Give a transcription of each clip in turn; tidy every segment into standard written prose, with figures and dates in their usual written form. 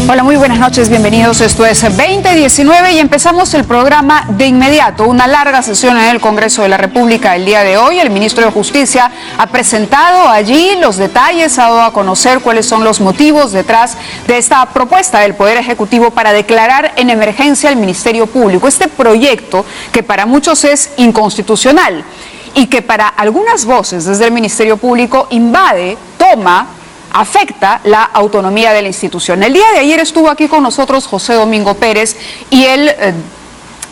Hola, muy buenas noches, bienvenidos. Esto es 2019 y empezamos el programa de inmediato. Una larga sesión en el Congreso de la República el día de hoy. El ministro de Justicia ha presentado allí los detalles, ha dado a conocer cuáles son los motivos detrás de esta propuesta del Poder Ejecutivo para declarar en emergencia al Ministerio Público. Este proyecto que para muchos es inconstitucional y que para algunas voces desde el Ministerio Público invade, toma, afecta la autonomía de la institución. El día de ayer estuvo aquí con nosotros José Domingo Pérez y él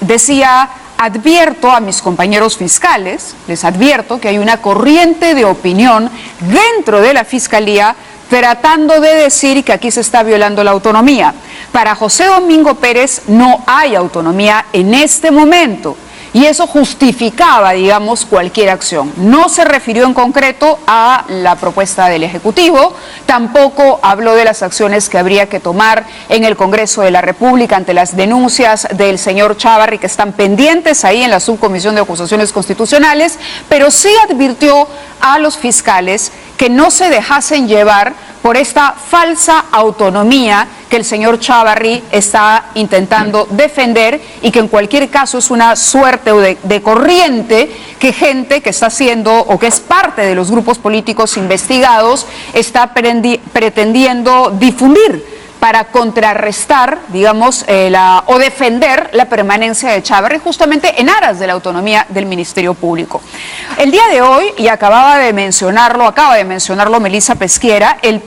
decía: advierto a mis compañeros fiscales, les advierto que hay una corriente de opinión dentro de la Fiscalía tratando de decir que aquí se está violando la autonomía. Para José Domingo Pérez no hay autonomía en este momento. Y eso justificaba, digamos, cualquier acción. No se refirió en concreto a la propuesta del Ejecutivo, tampoco habló de las acciones que habría que tomar en el Congreso de la República ante las denuncias del señor Chávarri que están pendientes ahí en la Subcomisión de Acusaciones Constitucionales, pero sí advirtió a los fiscales que no se dejasen llevar por esta falsa autonomía que el señor Chávarri está intentando defender y que en cualquier caso es una suerte de corriente que gente que está haciendo o que es parte de los grupos políticos investigados está pretendiendo difundir para contrarrestar, digamos, o defender la permanencia de Chávarri justamente en aras de la autonomía del Ministerio Público. El día de hoy, y acaba de mencionarlo Melissa Pesquera, el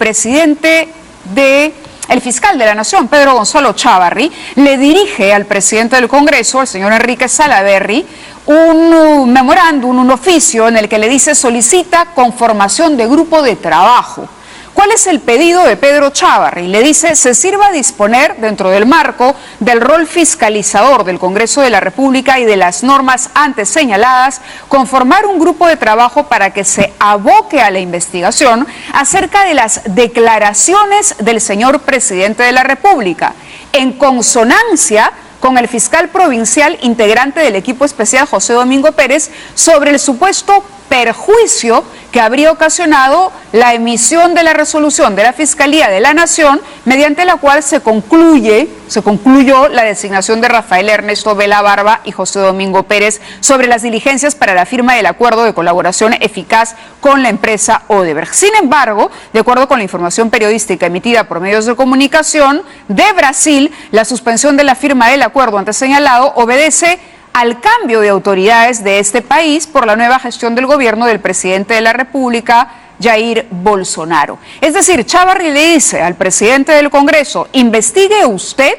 fiscal de la Nación, Pedro Gonzalo Chávarri, le dirige al presidente del Congreso, al señor Enrique Salaverry, un memorándum, un oficio en el que le dice: solicita conformación de grupo de trabajo. ¿Cuál es el pedido de Pedro Chávarri? Le dice: se sirva a disponer, dentro del marco del rol fiscalizador del Congreso de la República y de las normas antes señaladas, conformar un grupo de trabajo para que se aboque a la investigación acerca de las declaraciones del señor presidente de la República, en consonancia con el fiscal provincial integrante del equipo especial José Domingo Pérez sobre el supuesto perjuicio que habría ocasionado la emisión de la resolución de la Fiscalía de la Nación, mediante la cual se concluyó la designación de Rafael Ernesto Vela Barba y José Domingo Pérez sobre las diligencias para la firma del acuerdo de colaboración eficaz con la empresa Odebrecht. Sin embargo, de acuerdo con la información periodística emitida por medios de comunicación de Brasil, la suspensión de la firma del acuerdo antes señalado obedece al cambio de autoridades de este país por la nueva gestión del gobierno del presidente de la República, Jair Bolsonaro. Es decir, Chávarri le dice al presidente del Congreso: investigue usted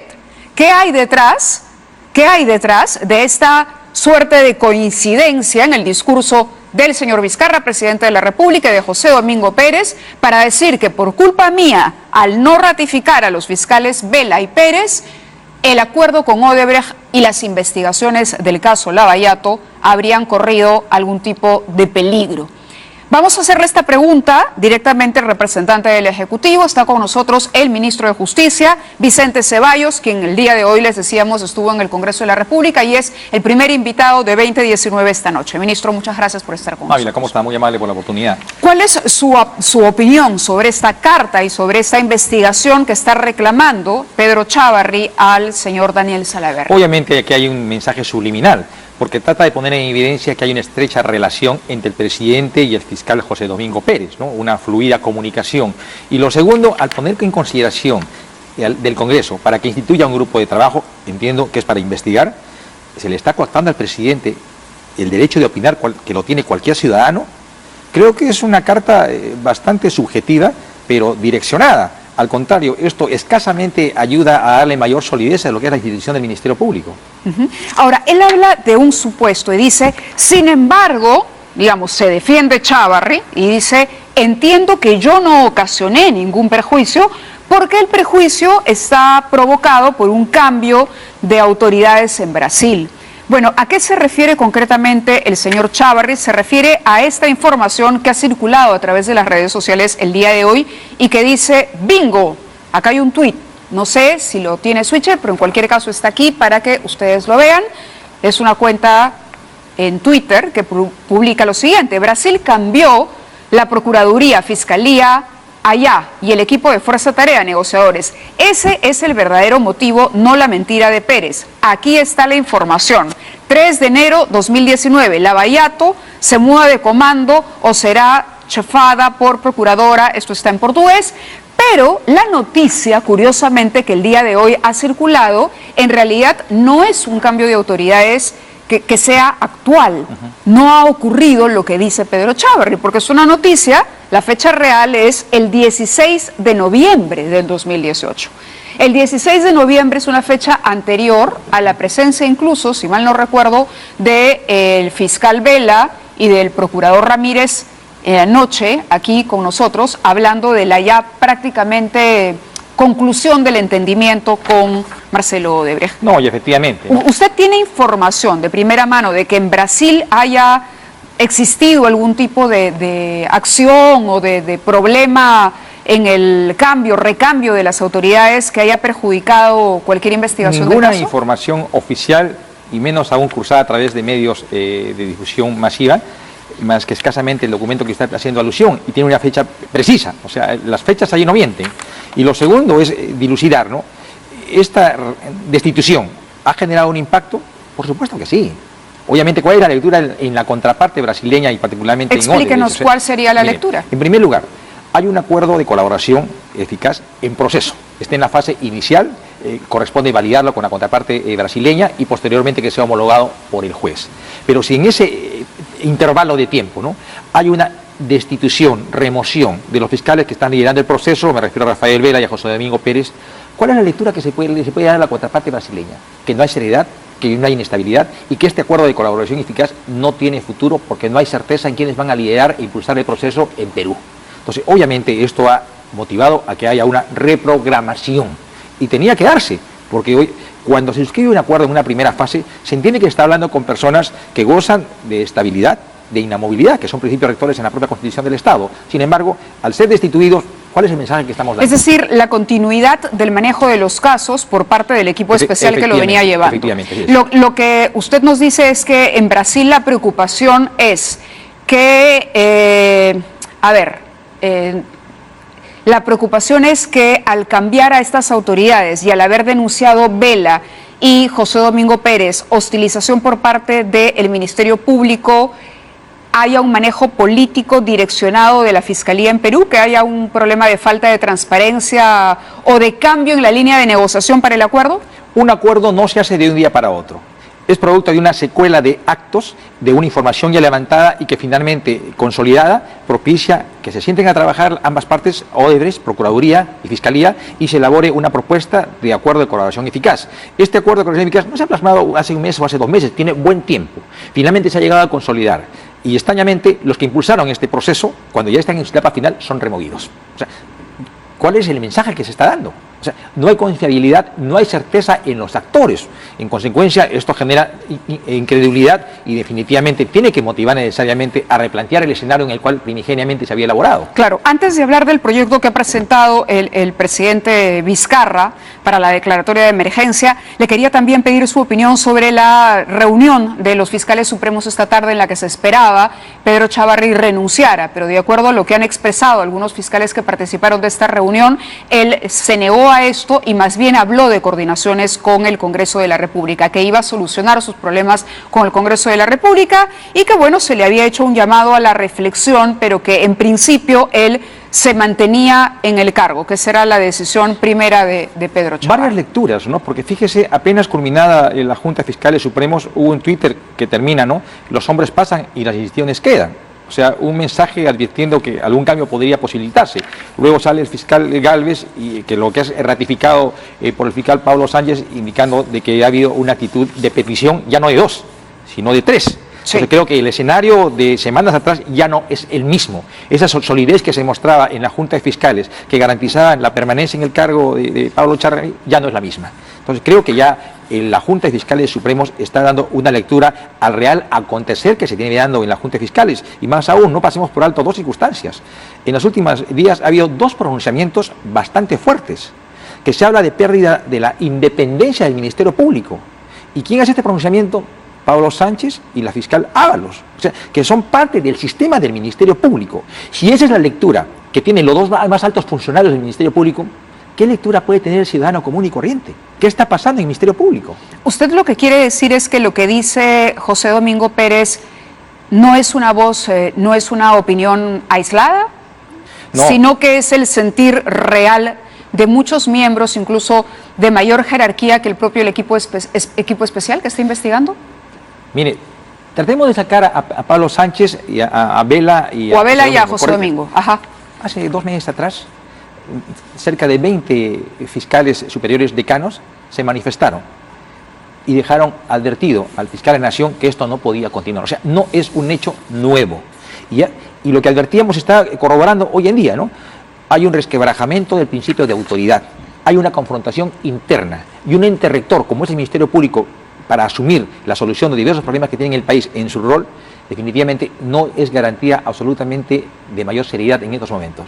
qué hay detrás de esta suerte de coincidencia en el discurso del señor Vizcarra, presidente de la República, y de José Domingo Pérez, para decir que por culpa mía, al no ratificar a los fiscales Vela y Pérez, el acuerdo con Odebrecht y las investigaciones del caso Lavallato habrían corrido algún tipo de peligro. Vamos a hacerle esta pregunta directamente al representante del Ejecutivo. Está con nosotros el ministro de Justicia, Vicente Ceballos, quien el día de hoy, les decíamos, estuvo en el Congreso de la República y es el primer invitado de 2019 esta noche. Ministro, muchas gracias por estar con nosotros. Ávila, ¿cómo está? Muy amable por la oportunidad. ¿Cuál es su opinión sobre esta carta y sobre esta investigación que está reclamando Pedro Chávarri al señor Daniel Salaverry? Obviamente aquí hay un mensaje subliminal, porque trata de poner en evidencia que hay una estrecha relación entre el presidente y el fiscal José Domingo Pérez, ¿no? Una fluida comunicación. Y lo segundo, al poner en consideración del Congreso para que instituya un grupo de trabajo, entiendo que es para investigar, se le está coartando al presidente el derecho de opinar que lo tiene cualquier ciudadano. Creo que es una carta bastante subjetiva, pero direccionada. Al contrario, esto escasamente ayuda a darle mayor solidez a lo que es la institución del Ministerio Público. Ahora, él habla de un supuesto y dice: sin embargo, digamos, se defiende Chávarri y dice: entiendo que yo no ocasioné ningún perjuicio porque el perjuicio está provocado por un cambio de autoridades en Brasil. Bueno, ¿a qué se refiere concretamente el señor Chávarri? Se refiere a esta información que ha circulado a través de las redes sociales el día de hoy y que dice: bingo, acá hay un tuit. No sé si lo tiene Switcher, pero en cualquier caso está aquí para que ustedes lo vean. Es una cuenta en Twitter que publica lo siguiente: Brasil cambió la Procuraduría, Fiscalía, allá y el equipo de Fuerza Tarea, negociadores. Ese es el verdadero motivo, no la mentira de Pérez. Aquí está la información. 3 de enero 2019, Lavallato se muda de comando o será chefada por procuradora, esto está en portugués, pero la noticia, curiosamente, que el día de hoy ha circulado, en realidad no es un cambio de autoridades que sea actual. No ha ocurrido lo que dice Pedro Chávarri, porque es una noticia, la fecha real es el 16 de noviembre del 2018. El 16 de noviembre es una fecha anterior a la presencia, incluso, si mal no recuerdo, del fiscal Vela y del procurador Ramírez anoche, aquí con nosotros, hablando de la ya prácticamente conclusión del entendimiento con Marcelo Odebrecht. No, y efectivamente, ¿no? ¿Usted tiene información de primera mano de que en Brasil haya existido algún tipo de acción o de problema en el recambio de las autoridades que haya perjudicado cualquier investigación? Ninguna información oficial, y menos aún cruzada a través de medios de difusión masiva, más que escasamente el documento que está haciendo alusión, y tiene una fecha precisa, o sea, las fechas allí no mienten. Y lo segundo es dilucidar, ¿no? ¿Esta destitución ha generado un impacto? Por supuesto que sí. Obviamente, ¿cuál es la lectura en la contraparte brasileña y particularmente en Odebrecht? Explíquenos cuál sería la lectura. En primer lugar, hay un acuerdo de colaboración eficaz en proceso. Está en la fase inicial, corresponde validarlo con la contraparte brasileña y posteriormente que sea homologado por el juez. Pero si en ese intervalo de tiempo, ¿no?, hay una destitución, remoción de los fiscales que están liderando el proceso, me refiero a Rafael Vela y a José Domingo Pérez, ¿cuál es la lectura que se puede dar a la contraparte brasileña? Que no hay seriedad, que no hay inestabilidad y que este acuerdo de colaboración eficaz no tiene futuro porque no hay certeza en quiénes van a liderar e impulsar el proceso en Perú. Entonces, obviamente, esto ha motivado a que haya una reprogramación y tenía que darse, porque hoy, cuando se suscribe un acuerdo en una primera fase, se entiende que está hablando con personas que gozan de estabilidad, de inamovilidad, que son principios rectores en la propia Constitución del Estado. Sin embargo, al ser destituidos, ¿cuál es el mensaje que estamos dando? Es decir, la continuidad del manejo de los casos por parte del equipo especial que lo venía llevando. Efectivamente. Lo que usted nos dice es que en Brasil la preocupación es que, la preocupación es que al cambiar a estas autoridades y al haber denunciado Vela y José Domingo Pérez hostilización por parte del Ministerio Público, haya un manejo político direccionado de la Fiscalía en Perú, que haya un problema de falta de transparencia o de cambio en la línea de negociación para el acuerdo? Un acuerdo no se hace de un día para otro. Es producto de una secuela de actos, de una información ya levantada y que finalmente, consolidada, propicia que se sienten a trabajar ambas partes, Odebrecht, Procuraduría y Fiscalía, y se elabore una propuesta de acuerdo de colaboración eficaz. Este acuerdo de colaboración eficaz no se ha plasmado hace un mes o hace 2 meses, tiene buen tiempo. Finalmente se ha llegado a consolidar. Y extrañamente, los que impulsaron este proceso, cuando ya están en su etapa final, son removidos. O sea, ¿cuál es el mensaje que se está dando? O sea, no hay confiabilidad, no hay certeza en los actores. En consecuencia, esto genera incredulidad y definitivamente tiene que motivar necesariamente a replantear el escenario en el cual primigeniamente se había elaborado. Claro, antes de hablar del proyecto que ha presentado el presidente Vizcarra para la declaratoria de emergencia, le quería también pedir su opinión sobre la reunión de los fiscales supremos esta tarde en la que se esperaba Pedro Chávarri renunciara, pero de acuerdo a lo que han expresado algunos fiscales que participaron de esta reunión, él se negó a esto y más bien habló de coordinaciones con el Congreso de la República, que iba a solucionar sus problemas con el Congreso de la República y que, bueno, se le había hecho un llamado a la reflexión, pero que en principio él se mantenía en el cargo, que será la decisión primera de Pedro Chávarri. Varias lecturas, ¿no? Porque fíjese, apenas culminada la Junta de Fiscales Supremos, hubo un Twitter que termina, ¿no? Los hombres pasan y las instituciones quedan. O sea, un mensaje advirtiendo que algún cambio podría posibilitarse. Luego sale el fiscal Gálvez, y que lo que es ratificado por el fiscal Pablo Sánchez, indicando de que ha habido una actitud de petición, ya no de 2, sino de 3. Sí. Entonces creo que el escenario de semanas atrás ya no es el mismo. Esa solidez que se mostraba en la Junta de Fiscales, que garantizaban la permanencia en el cargo de Pablo Chávarri, ya no es la misma. Entonces creo que ya la Junta de Fiscales Supremos está dando una lectura al real acontecer que se tiene dando en la Junta de Fiscales. Y más aún, no pasemos por alto 2 circunstancias. En los últimos días ha habido 2 pronunciamientos bastante fuertes, que se habla de pérdida de la independencia del Ministerio Público. ¿Y quién hace este pronunciamiento? Pablo Sánchez y la fiscal Ábalos, o sea, que son parte del sistema del Ministerio Público. Si esa es la lectura que tiene los dos más altos funcionarios del Ministerio Público, ¿qué lectura puede tener el ciudadano común y corriente? ¿Qué está pasando en el Ministerio Público? Usted lo que quiere decir es que lo que dice José Domingo Pérez no es una voz, no es una opinión aislada, no, sino que es el sentir real de muchos miembros, incluso de mayor jerarquía que el propio equipo especial que está investigando. Mire, tratemos de sacar a Pablo Sánchez y a Vela y a Vela y a José Domingo. Ajá. Hace 2 meses atrás, cerca de 20 fiscales superiores decanos se manifestaron y dejaron advertido al fiscal de la Nación que esto no podía continuar. O sea, no es un hecho nuevo. Y lo que advertíamos está corroborando hoy en día, ¿no? Hay un resquebrajamiento del principio de autoridad, hay una confrontación interna y un ente rector, como es el Ministerio Público, para asumir la solución de diversos problemas que tiene el país en su rol, definitivamente no es garantía absolutamente de mayor seriedad en estos momentos.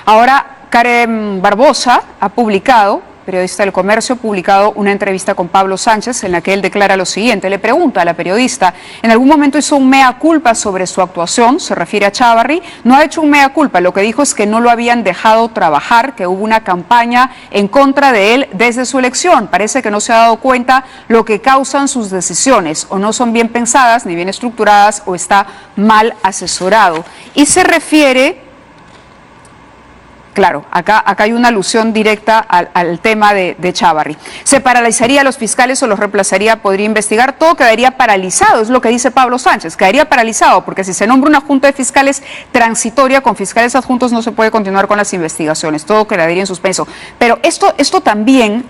Ahora, Karen Barbosa ha publicado, periodista del Comercio, ha publicado una entrevista con Pablo Sánchez en la que él declara lo siguiente. Le pregunta a la periodista, ¿en algún momento hizo un mea culpa sobre su actuación? Se refiere a Chávarri. No ha hecho un mea culpa, lo que dijo es que no lo habían dejado trabajar, que hubo una campaña en contra de él desde su elección. Parece que no se ha dado cuenta lo que causan sus decisiones, o no son bien pensadas, ni bien estructuradas, o está mal asesorado. Y se refiere... Claro, acá hay una alusión directa al tema de Chávarri. ¿Se paralizaría a los fiscales o los reemplazaría? ¿Podría investigar? Todo quedaría paralizado, es lo que dice Pablo Sánchez. Quedaría paralizado porque si se nombra una junta de fiscales transitoria con fiscales adjuntos no se puede continuar con las investigaciones. Todo quedaría en suspenso. Pero esto también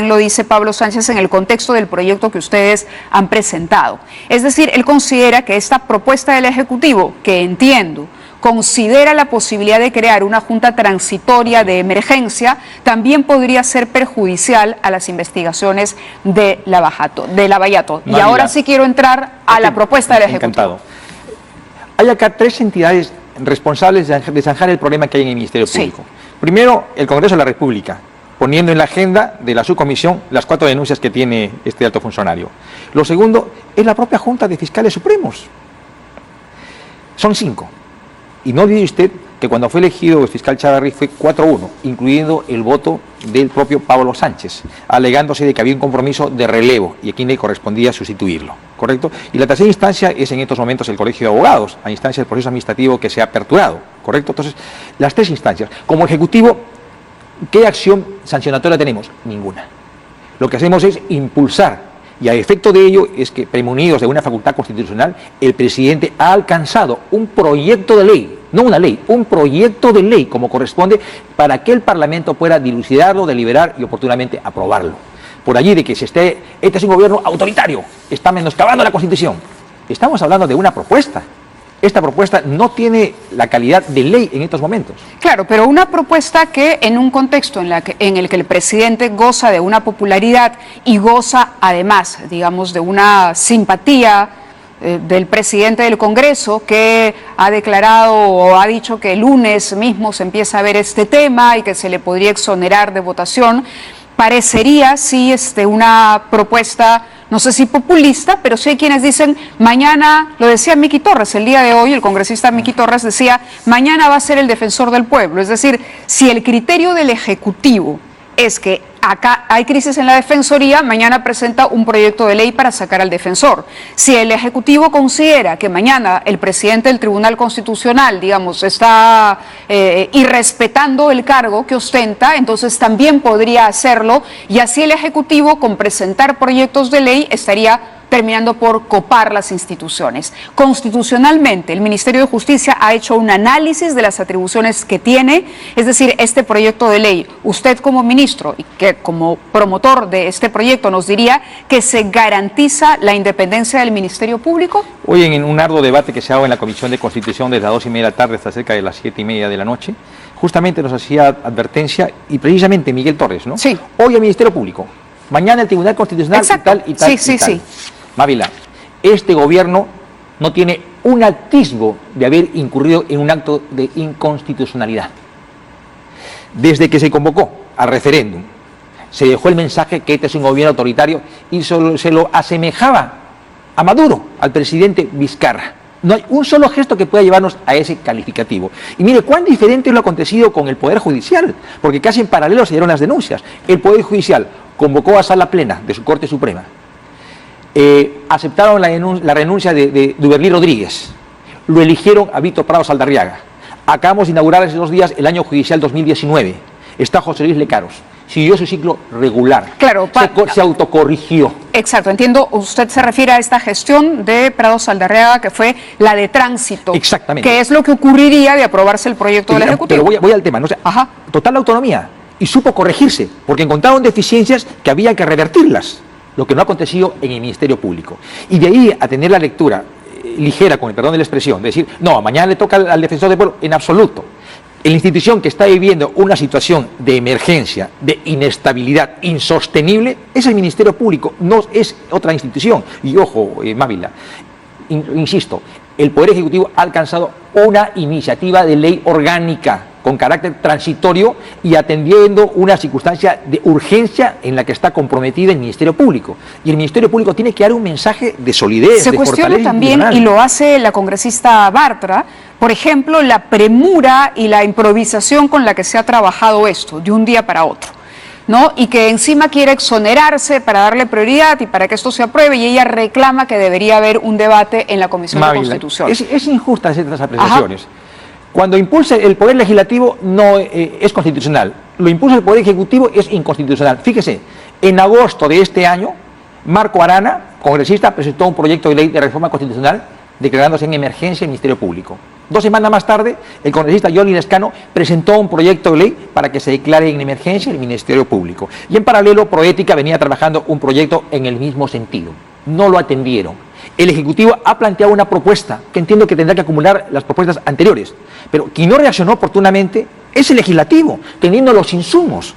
lo dice Pablo Sánchez en el contexto del proyecto que ustedes han presentado. Es decir, él considera que esta propuesta del Ejecutivo, que entiendo, considera la posibilidad de crear una junta transitoria de emergencia, también podría ser perjudicial a las investigaciones de Lavallato. Y ahora sí quiero entrar a la propuesta del Ejecutivo. Encantado. Hay acá 3 entidades responsables de zanjar el problema que hay en el Ministerio Público. Sí. Primero, el Congreso de la República, poniendo en la agenda de la subcomisión las 4 denuncias que tiene este alto funcionario. Lo segundo es la propia Junta de Fiscales Supremos. Son 5. Y no olvide usted que cuando fue elegido el fiscal Chávarri fue 4-1, incluyendo el voto del propio Pablo Sánchez, alegándose de que había un compromiso de relevo y a quien le correspondía sustituirlo, ¿correcto? Y la tercera instancia es en estos momentos el Colegio de Abogados, a instancia del proceso administrativo que se ha aperturado, ¿correcto? Entonces, las 3 instancias. Como Ejecutivo, ¿qué acción sancionatoria tenemos? Ninguna. Lo que hacemos es impulsar. Y a efecto de ello es que, premunidos de una facultad constitucional, el presidente ha alcanzado un proyecto de ley, no una ley, un proyecto de ley como corresponde para que el Parlamento pueda dilucidarlo, deliberar y oportunamente aprobarlo. Por allí de que este es un gobierno autoritario, está menoscabando la Constitución. Estamos hablando de una propuesta. Esta propuesta no tiene la calidad de ley en estos momentos. Claro, pero una propuesta que en un contexto en el que el presidente goza de una popularidad y goza además, digamos, de una simpatía del presidente del Congreso, que ha declarado o ha dicho que el lunes mismo se empieza a ver este tema y que se le podría exonerar de votación, parecería sí una propuesta, no sé si populista, pero sí hay quienes dicen, mañana, lo decía Miki Torres, el día de hoy el congresista Miki Torres decía, mañana va a ser el defensor del pueblo. Es decir, si el criterio del Ejecutivo es que acá hay crisis en la Defensoría, mañana presenta un proyecto de ley para sacar al defensor. Si el Ejecutivo considera que mañana el presidente del Tribunal Constitucional, digamos, está irrespetando el cargo que ostenta, entonces también podría hacerlo, y así el Ejecutivo, con presentar proyectos de ley, estaría terminando por copar las instituciones. Constitucionalmente, el Ministerio de Justicia ha hecho un análisis de las atribuciones que tiene, es decir, este proyecto de ley. Usted como ministro y que como promotor de este proyecto nos diría que se garantiza la independencia del Ministerio Público. Hoy en un arduo debate que se ha dado en la Comisión de Constitución desde las 2:30 de la tarde hasta cerca de las 7:30 de la noche, justamente nos hacía advertencia, y precisamente Miguel Torres, ¿no? Sí. Hoy el Ministerio Público, mañana el Tribunal Constitucional. Exacto. Y tal y tal. Sí, y sí, tal. sí. Mávila, este gobierno no tiene un atisbo de haber incurrido en un acto de inconstitucionalidad. Desde que se convocó al referéndum, se dejó el mensaje que este es un gobierno autoritario y se lo asemejaba a Maduro, al presidente Vizcarra. No hay un solo gesto que pueda llevarnos a ese calificativo. Y mire, cuán diferente es lo acontecido con el Poder Judicial, porque casi en paralelo se dieron las denuncias. El Poder Judicial convocó a sala plena de su Corte Suprema, aceptaron la renuncia de Duberlí Rodríguez, lo eligieron a Víctor Prado Saldarriaga. Acabamos de inaugurar hace 2 días el año judicial 2019. Está José Luis Lecaros. Siguió su ciclo regular. Claro, se autocorrigió. Exacto, entiendo. Usted se refiere a esta gestión de Prado Saldarriaga, que fue la de tránsito. Exactamente. Que es lo que ocurriría de aprobarse el proyecto del Ejecutivo. Pero voy al tema. ¿No? O sea, total autonomía. Y supo corregirse, porque encontraron deficiencias que había que revertirlas. Lo que no ha acontecido en el Ministerio Público. Y de ahí a tener la lectura ligera, con el perdón de la expresión, de decir, no, mañana le toca al defensor del pueblo, en absoluto. La institución que está viviendo una situación de emergencia, de inestabilidad insostenible, es el Ministerio Público, no es otra institución. Y ojo, Mávila, insisto, el Poder Ejecutivo ha alcanzado una iniciativa de ley orgánica con carácter transitorio y atendiendo una circunstancia de urgencia en la que está comprometida el Ministerio Público. Y el Ministerio Público tiene que dar un mensaje de solidez, se de fortaleza. Se cuestiona también, y lo hace la congresista Bartra, por ejemplo, la premura y la improvisación con la que se ha trabajado esto, de un día para otro, ¿no? Y que encima quiere exonerarse para darle prioridad y para que esto se apruebe, y ella reclama que debería haber un debate en la Comisión de Constitución. Es injusta estas apreciaciones. Cuando impulsa el Poder Legislativo no es constitucional, lo impulsa el Poder Ejecutivo es inconstitucional. Fíjese, en agosto de este año, Marco Arana, congresista, presentó un proyecto de ley de reforma constitucional declarándose en emergencia el Ministerio Público. 2 semanas más tarde, el congresista Yoli Lescano presentó un proyecto de ley para que se declare en emergencia el Ministerio Público. Y en paralelo, Proética venía trabajando un proyecto en el mismo sentido. No lo atendieron. El Ejecutivo ha planteado una propuesta que entiendo que tendrá que acumular las propuestas anteriores, pero quien no reaccionó oportunamente es el Legislativo, teniendo los insumos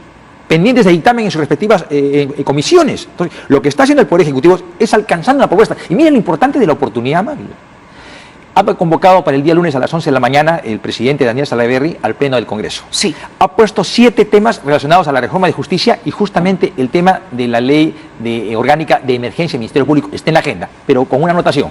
pendientes de dictamen en sus respectivas comisiones. Entonces, lo que está haciendo el Poder Ejecutivo es alcanzando una propuesta. Y miren lo importante de la oportunidad, Mávila. Ha convocado para el día lunes a las 11 de la mañana el presidente Daniel Salaverry al Pleno del Congreso. Sí. Ha puesto 7 temas relacionados a la reforma de justicia y justamente el tema de la ley orgánica de emergencia del Ministerio Público está en la agenda, pero con una anotación.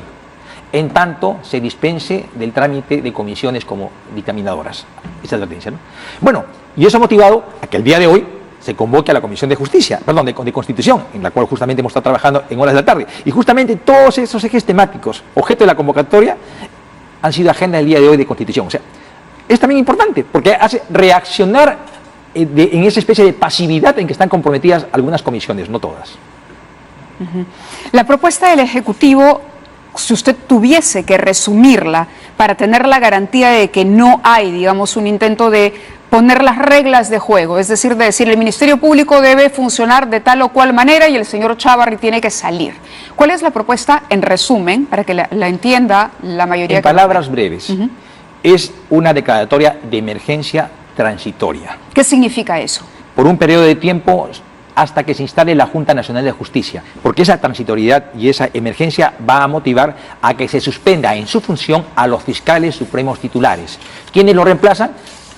En tanto se dispense del trámite de comisiones como dictaminadoras. Esa advertencia, ¿no? Bueno, y eso ha motivado a que el día de hoy se convoque a la Comisión de Justicia, perdón, de Constitución, en la cual justamente hemos estado trabajando en horas de la tarde. Y justamente todos esos ejes temáticos, objeto de la convocatoria, han sido agenda del día de hoy de Constitución. O sea, es también importante porque hace reaccionar en esa especie de pasividad en que están comprometidas algunas comisiones, no todas. La propuesta del Ejecutivo, si usted tuviese que resumirla para tener la garantía de que no hay, digamos, un intento de poner las reglas de juego, es decir, de decir el Ministerio Público debe funcionar de tal o cual manera y el señor Chávarri tiene que salir. ¿Cuál es la propuesta en resumen, para que la entienda la mayoría? En palabras breves, es una declaratoria de emergencia transitoria. ¿Qué significa eso? Por un periodo de tiempo hasta que se instale la Junta Nacional de Justicia, porque esa transitoriedad y esa emergencia va a motivar a que se suspenda en su función a los fiscales supremos titulares. ¿Quiénes lo reemplazan?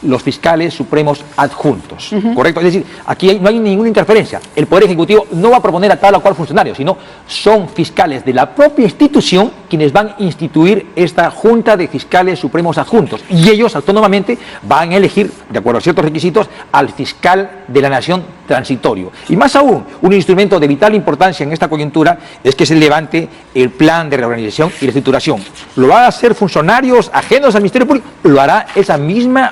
Los fiscales supremos adjuntos, ¿correcto? Es decir, aquí no hay ninguna interferencia. El Poder Ejecutivo no va a proponer a tal o cual funcionario, sino son fiscales de la propia institución quienes van a instituir esta Junta de Fiscales Supremos Adjuntos. Y ellos autónomamente van a elegir, de acuerdo a ciertos requisitos, al fiscal de la Nación transitorio. Y más aún, un instrumento de vital importancia en esta coyuntura es que se levante el plan de reorganización y reestructuración. ¿Lo van a hacer funcionarios ajenos al Ministerio Público? Lo hará esa misma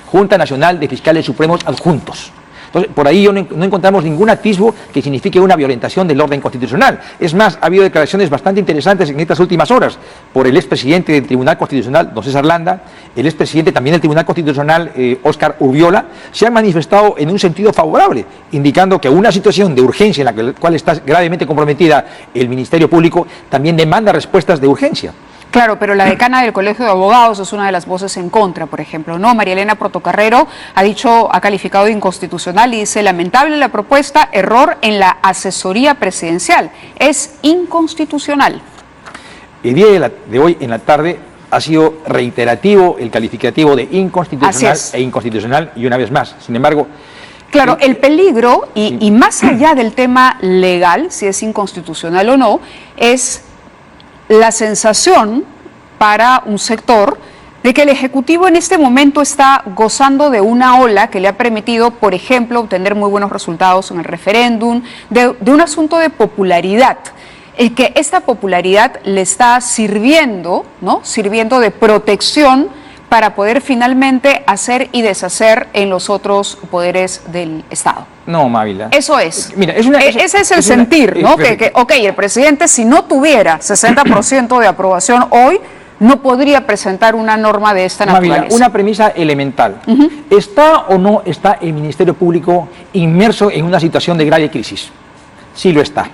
Junta Nacional de Fiscales Supremos Adjuntos. Entonces, por ahí no encontramos ningún atisbo que signifique una violentación del orden constitucional. Es más, ha habido declaraciones bastante interesantes en estas últimas horas por el expresidente del Tribunal Constitucional, don César Landa, el expresidente también del Tribunal Constitucional, Óscar Urbiola, se han manifestado en un sentido favorable, indicando que una situación de urgencia en la cual está gravemente comprometida el Ministerio Público también demanda respuestas de urgencia. Claro, pero la decana del Colegio de Abogados es una de las voces en contra, por ejemplo, ¿no? María Elena Portocarrero ha calificado de inconstitucional y dice: lamentable la propuesta, error en la asesoría presidencial, es inconstitucional. El día de hoy en la tarde ha sido reiterativo el calificativo de inconstitucional e inconstitucional, y una vez más, sin embargo... Claro, el peligro, y más allá del tema legal, si es inconstitucional o no, es la sensación para un sector de que el Ejecutivo en este momento está gozando de una ola que le ha permitido, por ejemplo, obtener muy buenos resultados en el referéndum, de un asunto de popularidad, y que esta popularidad le está sirviendo, ¿no? Sirviendo de protección para poder finalmente hacer y deshacer en los otros poderes del Estado. No, Mávila. Eso es. Mira, ese es el sentir, ¿no? Ok, el presidente, si no tuviera 60% de aprobación hoy, no podría presentar una norma de esta naturaleza. Mávila, una premisa elemental. ¿Está o no está el Ministerio Público inmerso en una situación de grave crisis? Sí lo está.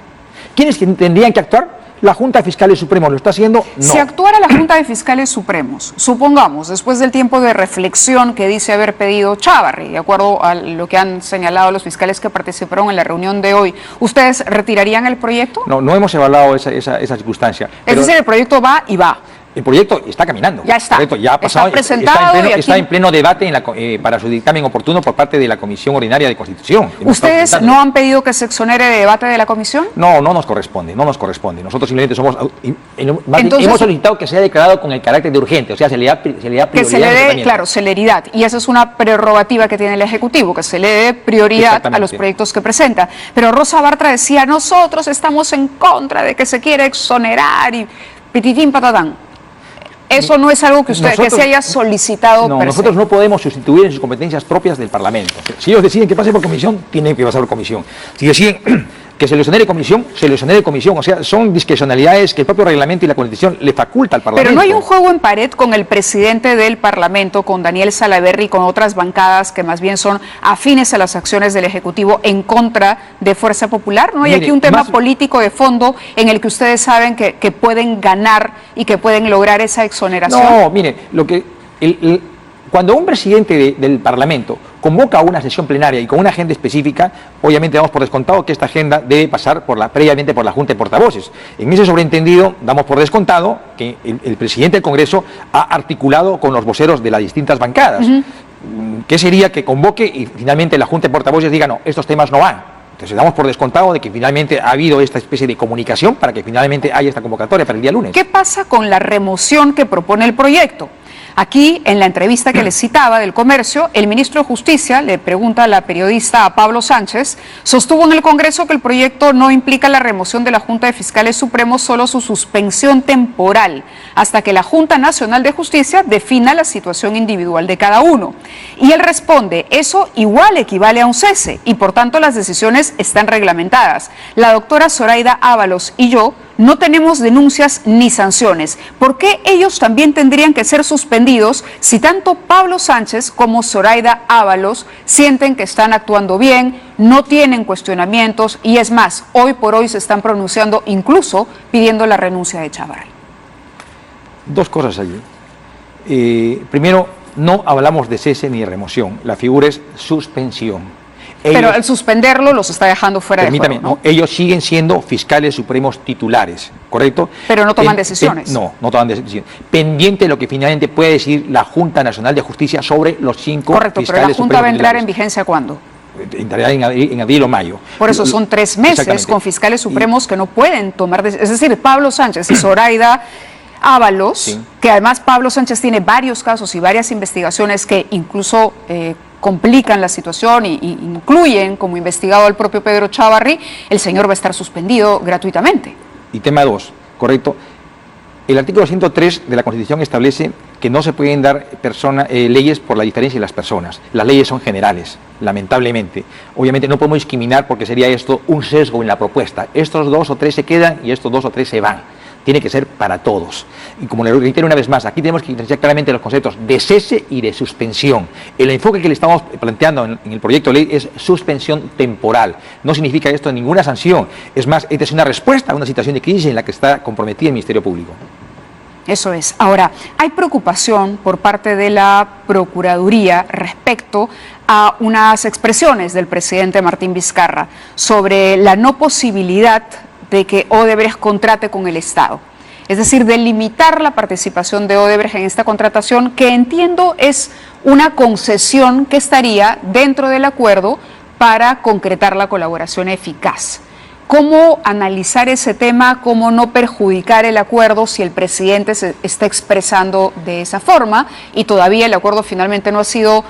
¿Quiénes tendrían que actuar? ¿La Junta de Fiscales Supremos lo está haciendo? No. Si actuara la Junta de Fiscales Supremos, supongamos, después del tiempo de reflexión que dice haber pedido Chávarri, de acuerdo a lo que han señalado los fiscales que participaron en la reunión de hoy, ¿ustedes retirarían el proyecto? No, no hemos evaluado esa circunstancia. Es decir, el proyecto va y va. El proyecto está caminando. Ya está. Correcto, ya ha pasado, está presentado está en pleno debate para su dictamen oportuno por parte de la Comisión Ordinaria de Constitución. ¿Ustedes no han pedido que se exonere de debate de la Comisión? No, no nos corresponde, no nos corresponde. Nosotros simplemente hemos solicitado que sea declarado con el carácter de urgente, o sea, se le da prioridad. Que se le dé, claro, celeridad. Y esa es una prerrogativa que tiene el Ejecutivo, que se le dé prioridad a los proyectos que presenta. Pero Rosa Bartra decía, nosotros estamos en contra de que se quiera exonerar y pititín patatán. Eso no es algo que usted que se haya solicitado. No, nosotros no podemos sustituir en sus competencias propias del Parlamento. Si ellos deciden que pase por comisión, tienen que pasar por comisión. Si deciden que se le exonere comisión, se le exonere comisión. O sea, son discrecionalidades que el propio reglamento y la Constitución le faculta al Parlamento. Pero no hay un juego en pared con el presidente del Parlamento, con Daniel Salaverry, con otras bancadas que más bien son afines a las acciones del Ejecutivo en contra de Fuerza Popular. ¿No hay aquí un tema político de fondo en el que ustedes saben que pueden ganar y que pueden lograr esa exoneración? No, mire, cuando un presidente del Parlamento convoca una sesión plenaria y con una agenda específica, obviamente damos por descontado que esta agenda debe pasar previamente por la Junta de Portavoces. En ese sobreentendido, damos por descontado que el presidente del Congreso ha articulado con los voceros de las distintas bancadas. ¿Qué sería que convoque y finalmente la Junta de Portavoces diga, no, estos temas no van? Entonces damos por descontado de que finalmente ha habido esta especie de comunicación para que finalmente haya esta convocatoria para el día lunes. ¿Qué pasa con la remoción que propone el proyecto? Aquí, en la entrevista que les citaba del Comercio, el ministro de Justicia, le pregunta a la periodista a Pablo Sánchez, sostuvo en el Congreso que el proyecto no implica la remoción de la Junta de Fiscales Supremos, solo su suspensión temporal, hasta que la Junta Nacional de Justicia defina la situación individual de cada uno. Y él responde, eso igual equivale a un cese, y por tanto las decisiones están reglamentadas. La doctora Zoraida Ábalos y yo no tenemos denuncias ni sanciones. ¿Por qué ellos también tendrían que ser suspendidos si tanto Pablo Sánchez como Zoraida Ábalos sienten que están actuando bien, no tienen cuestionamientos y es más, hoy por hoy se están pronunciando incluso pidiendo la renuncia de Chávarri? Dos cosas allí. Primero, no hablamos de cese ni de remoción, la figura es suspensión. Pero al suspenderlo los está dejando fuera de juego, ¿no? Ellos siguen siendo fiscales supremos titulares, ¿correcto? Pero no toman decisiones. No toman decisiones. Pendiente de lo que finalmente puede decir la Junta Nacional de Justicia sobre los 5 correcto, fiscales pero la Junta va a entrar titulares. en vigencia ¿cuándo? Entrará en abril o mayo. Por eso son 3 meses con fiscales supremos que no pueden tomar decisiones. Es decir, Pablo Sánchez y Zoraida Ábalos, sí, que además Pablo Sánchez tiene varios casos y varias investigaciones que incluso complican la situación y incluyen como investigado al propio Pedro Chávarri, el señor va a estar suspendido gratuitamente. Y tema 2, correcto. El artículo 103 de la Constitución establece que no se pueden dar leyes por la diferencia de las personas. Las leyes son generales, lamentablemente. Obviamente no podemos discriminar porque sería esto un sesgo en la propuesta. Estos 2 o 3 se quedan y estos 2 o 3 se van. Tiene que ser para todos. Y como le reitero una vez más, aquí tenemos que diferenciar claramente los conceptos de cese y de suspensión. El enfoque que le estamos planteando en el proyecto de ley es suspensión temporal. No significa esto ninguna sanción. Es más, esta es una respuesta a una situación de crisis en la que está comprometido el Ministerio Público. Eso es. Ahora, hay preocupación por parte de la Procuraduría respecto a unas expresiones del presidente Martín Vizcarra sobre la no posibilidad de que Odebrecht contrate con el Estado. Es decir, de limitar la participación de Odebrecht en esta contratación, que entiendo es una concesión que estaría dentro del acuerdo para concretar la colaboración eficaz. ¿Cómo analizar ese tema? ¿Cómo no perjudicar el acuerdo si el presidente se está expresando de esa forma y todavía el acuerdo finalmente no ha sido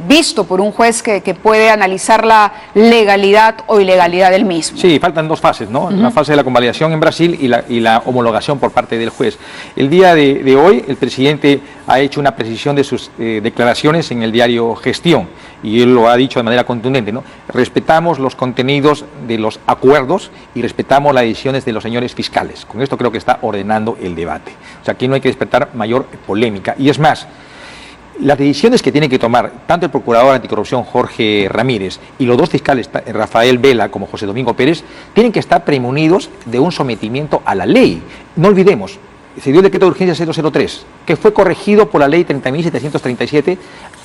visto por un juez que puede analizar la legalidad o ilegalidad del mismo? Sí, faltan dos fases, ¿no? La fase de la convalidación en Brasil y la homologación por parte del juez. El día de hoy el presidente ha hecho una precisión de sus declaraciones en el diario Gestión y él lo ha dicho de manera contundente, ¿no? Respetamos los contenidos de los acuerdos y respetamos las decisiones de los señores fiscales. Con esto creo que está ordenando el debate. O sea, aquí no hay que despertar mayor polémica. Y es más, las decisiones que tiene que tomar tanto el procurador anticorrupción Jorge Ramírez y los dos fiscales, Rafael Vela como José Domingo Pérez, tienen que estar premunidos de un sometimiento a la ley. No olvidemos, se dio el decreto de urgencia 003, que fue corregido por la ley 30.737,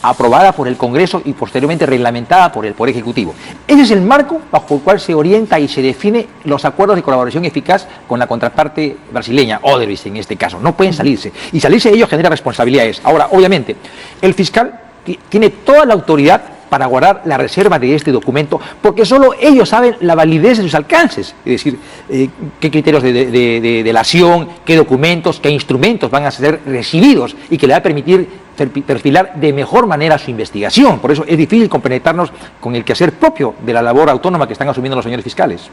aprobada por el Congreso y posteriormente reglamentada por el Poder Ejecutivo. Ese es el marco bajo el cual se orienta y se define los acuerdos de colaboración eficaz con la contraparte brasileña, Odebrecht en este caso. No pueden salirse. Y salirse de ellos genera responsabilidades. Ahora, obviamente, el fiscal tiene toda la autoridad para guardar la reserva de este documento, porque solo ellos saben la validez de sus alcances, es decir, qué criterios de delación, qué documentos, qué instrumentos van a ser recibidos y que le va a permitir perfilar de mejor manera su investigación. Por eso es difícil compenetrarnos con el quehacer propio de la labor autónoma que están asumiendo los señores fiscales.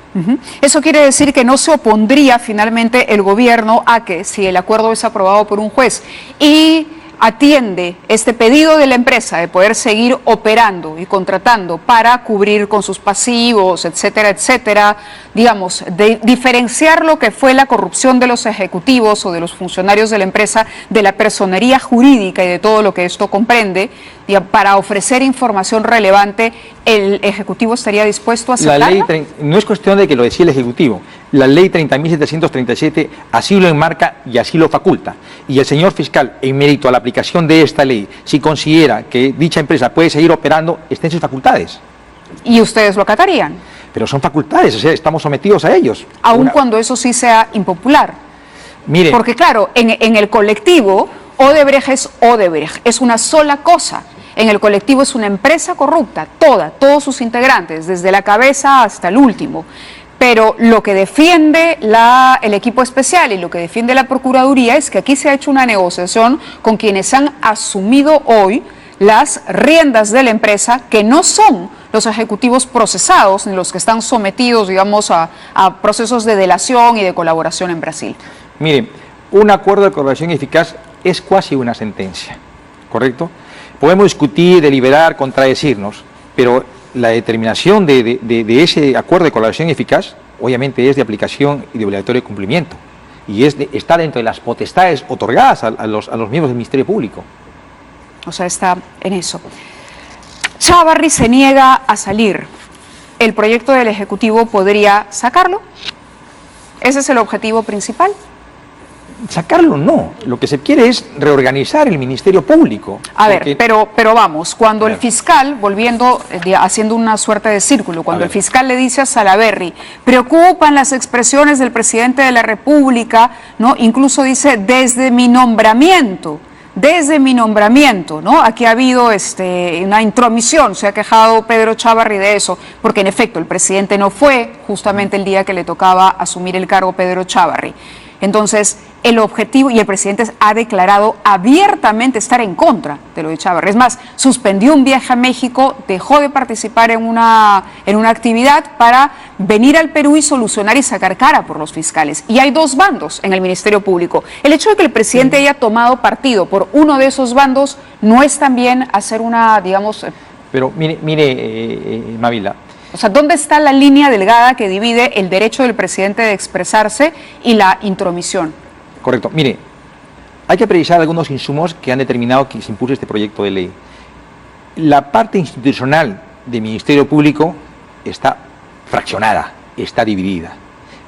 Eso quiere decir que no se opondría finalmente el gobierno a que, si el acuerdo es aprobado por un juez y atiende este pedido de la empresa de poder seguir operando y contratando para cubrir con sus pasivos, etcétera, etcétera, digamos, de diferenciar lo que fue la corrupción de los ejecutivos o de los funcionarios de la empresa de la personería jurídica y de todo lo que esto comprende, para ofrecer información relevante, ¿el Ejecutivo estaría dispuesto a aceptarla? La ley no es cuestión de que lo decía el Ejecutivo. La ley 30.737 así lo enmarca y así lo faculta. Y el señor fiscal, en mérito a la aplicación de esta ley, si considera que dicha empresa puede seguir operando, está en sus facultades. ¿Y ustedes lo acatarían? Pero son facultades, o sea, estamos sometidos a ellos. Aun cuando eso sí sea impopular. Mire, porque claro, en el colectivo, Odebrecht es Odebrecht, es una sola cosa. En el colectivo es una empresa corrupta, todos sus integrantes, desde la cabeza hasta el último. Pero lo que defiende el equipo especial y lo que defiende la Procuraduría es que aquí se ha hecho una negociación con quienes han asumido hoy las riendas de la empresa, que no son los ejecutivos procesados ni los que están sometidos, digamos, a procesos de delación y de colaboración en Brasil. Mire, un acuerdo de colaboración eficaz es casi una sentencia, ¿correcto? Podemos discutir, deliberar, contradecirnos, pero la determinación de ese acuerdo de colaboración eficaz, obviamente es de aplicación y de obligatorio cumplimiento, y está dentro de las potestades otorgadas a los miembros del Ministerio Público. O sea, está en eso. Chávarri se niega a salir. ¿El proyecto del Ejecutivo podría sacarlo? ¿Ese es el objetivo principal? Sacarlo no, lo que se quiere es reorganizar el Ministerio Público. A ver, pero vamos, cuando el fiscal, volviendo, haciendo una suerte de círculo, cuando el fiscal le dice a Salaverry, preocupan las expresiones del presidente de la República, ¿no? Incluso dice, desde mi nombramiento, ¿no? Aquí ha habido una intromisión, se ha quejado Pedro Chávarri de eso, porque en efecto el presidente no fue justamente el día que le tocaba asumir el cargo Pedro Chávarri. Entonces, el objetivo, y el presidente ha declarado abiertamente estar en contra de lo de Chávarri. Es más, suspendió un viaje a México, dejó de participar en una actividad para venir al Perú y solucionar y sacar cara por los fiscales. Y hay dos bandos en el Ministerio Público. El hecho de que el presidente haya tomado partido por uno de esos bandos no es también hacer una, digamos... Pero mire, Mavila. O sea, ¿dónde está la línea delgada que divide el derecho del presidente de expresarse y la intromisión? Correcto. Mire, hay que precisar algunos insumos que han determinado que se impulse este proyecto de ley. La parte institucional del Ministerio Público está fraccionada, está dividida,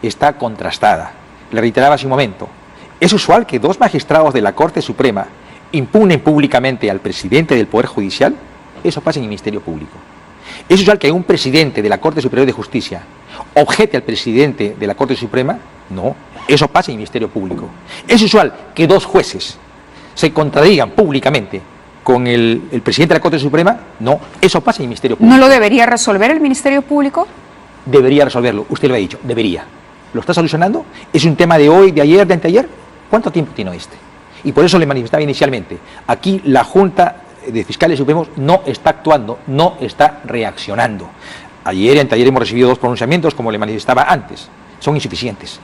está contrastada. Le reiteraba hace un momento, es usual que dos magistrados de la Corte Suprema impugnen públicamente al presidente del Poder Judicial. Eso pasa en el Ministerio Público. ¿Es usual que un presidente de la Corte Superior de Justicia objete al presidente de la Corte Suprema? No, eso pasa en el Ministerio Público. ¿Es usual que dos jueces se contradigan públicamente con el presidente de la Corte Suprema? No, eso pasa en el Ministerio Público. ¿No lo debería resolver el Ministerio Público? debería resolverlo. Usted lo ha dicho, debería. ¿Lo está solucionando? ¿Es un tema de hoy, de ayer, de anteayer? ¿Cuánto tiempo tiene este? Y por eso le manifestaba inicialmente, aquí la Junta de Fiscales Supremos no está actuando, no está reaccionando. Ayer y anteayer hemos recibido 2 pronunciamientos, como le manifestaba antes, son insuficientes.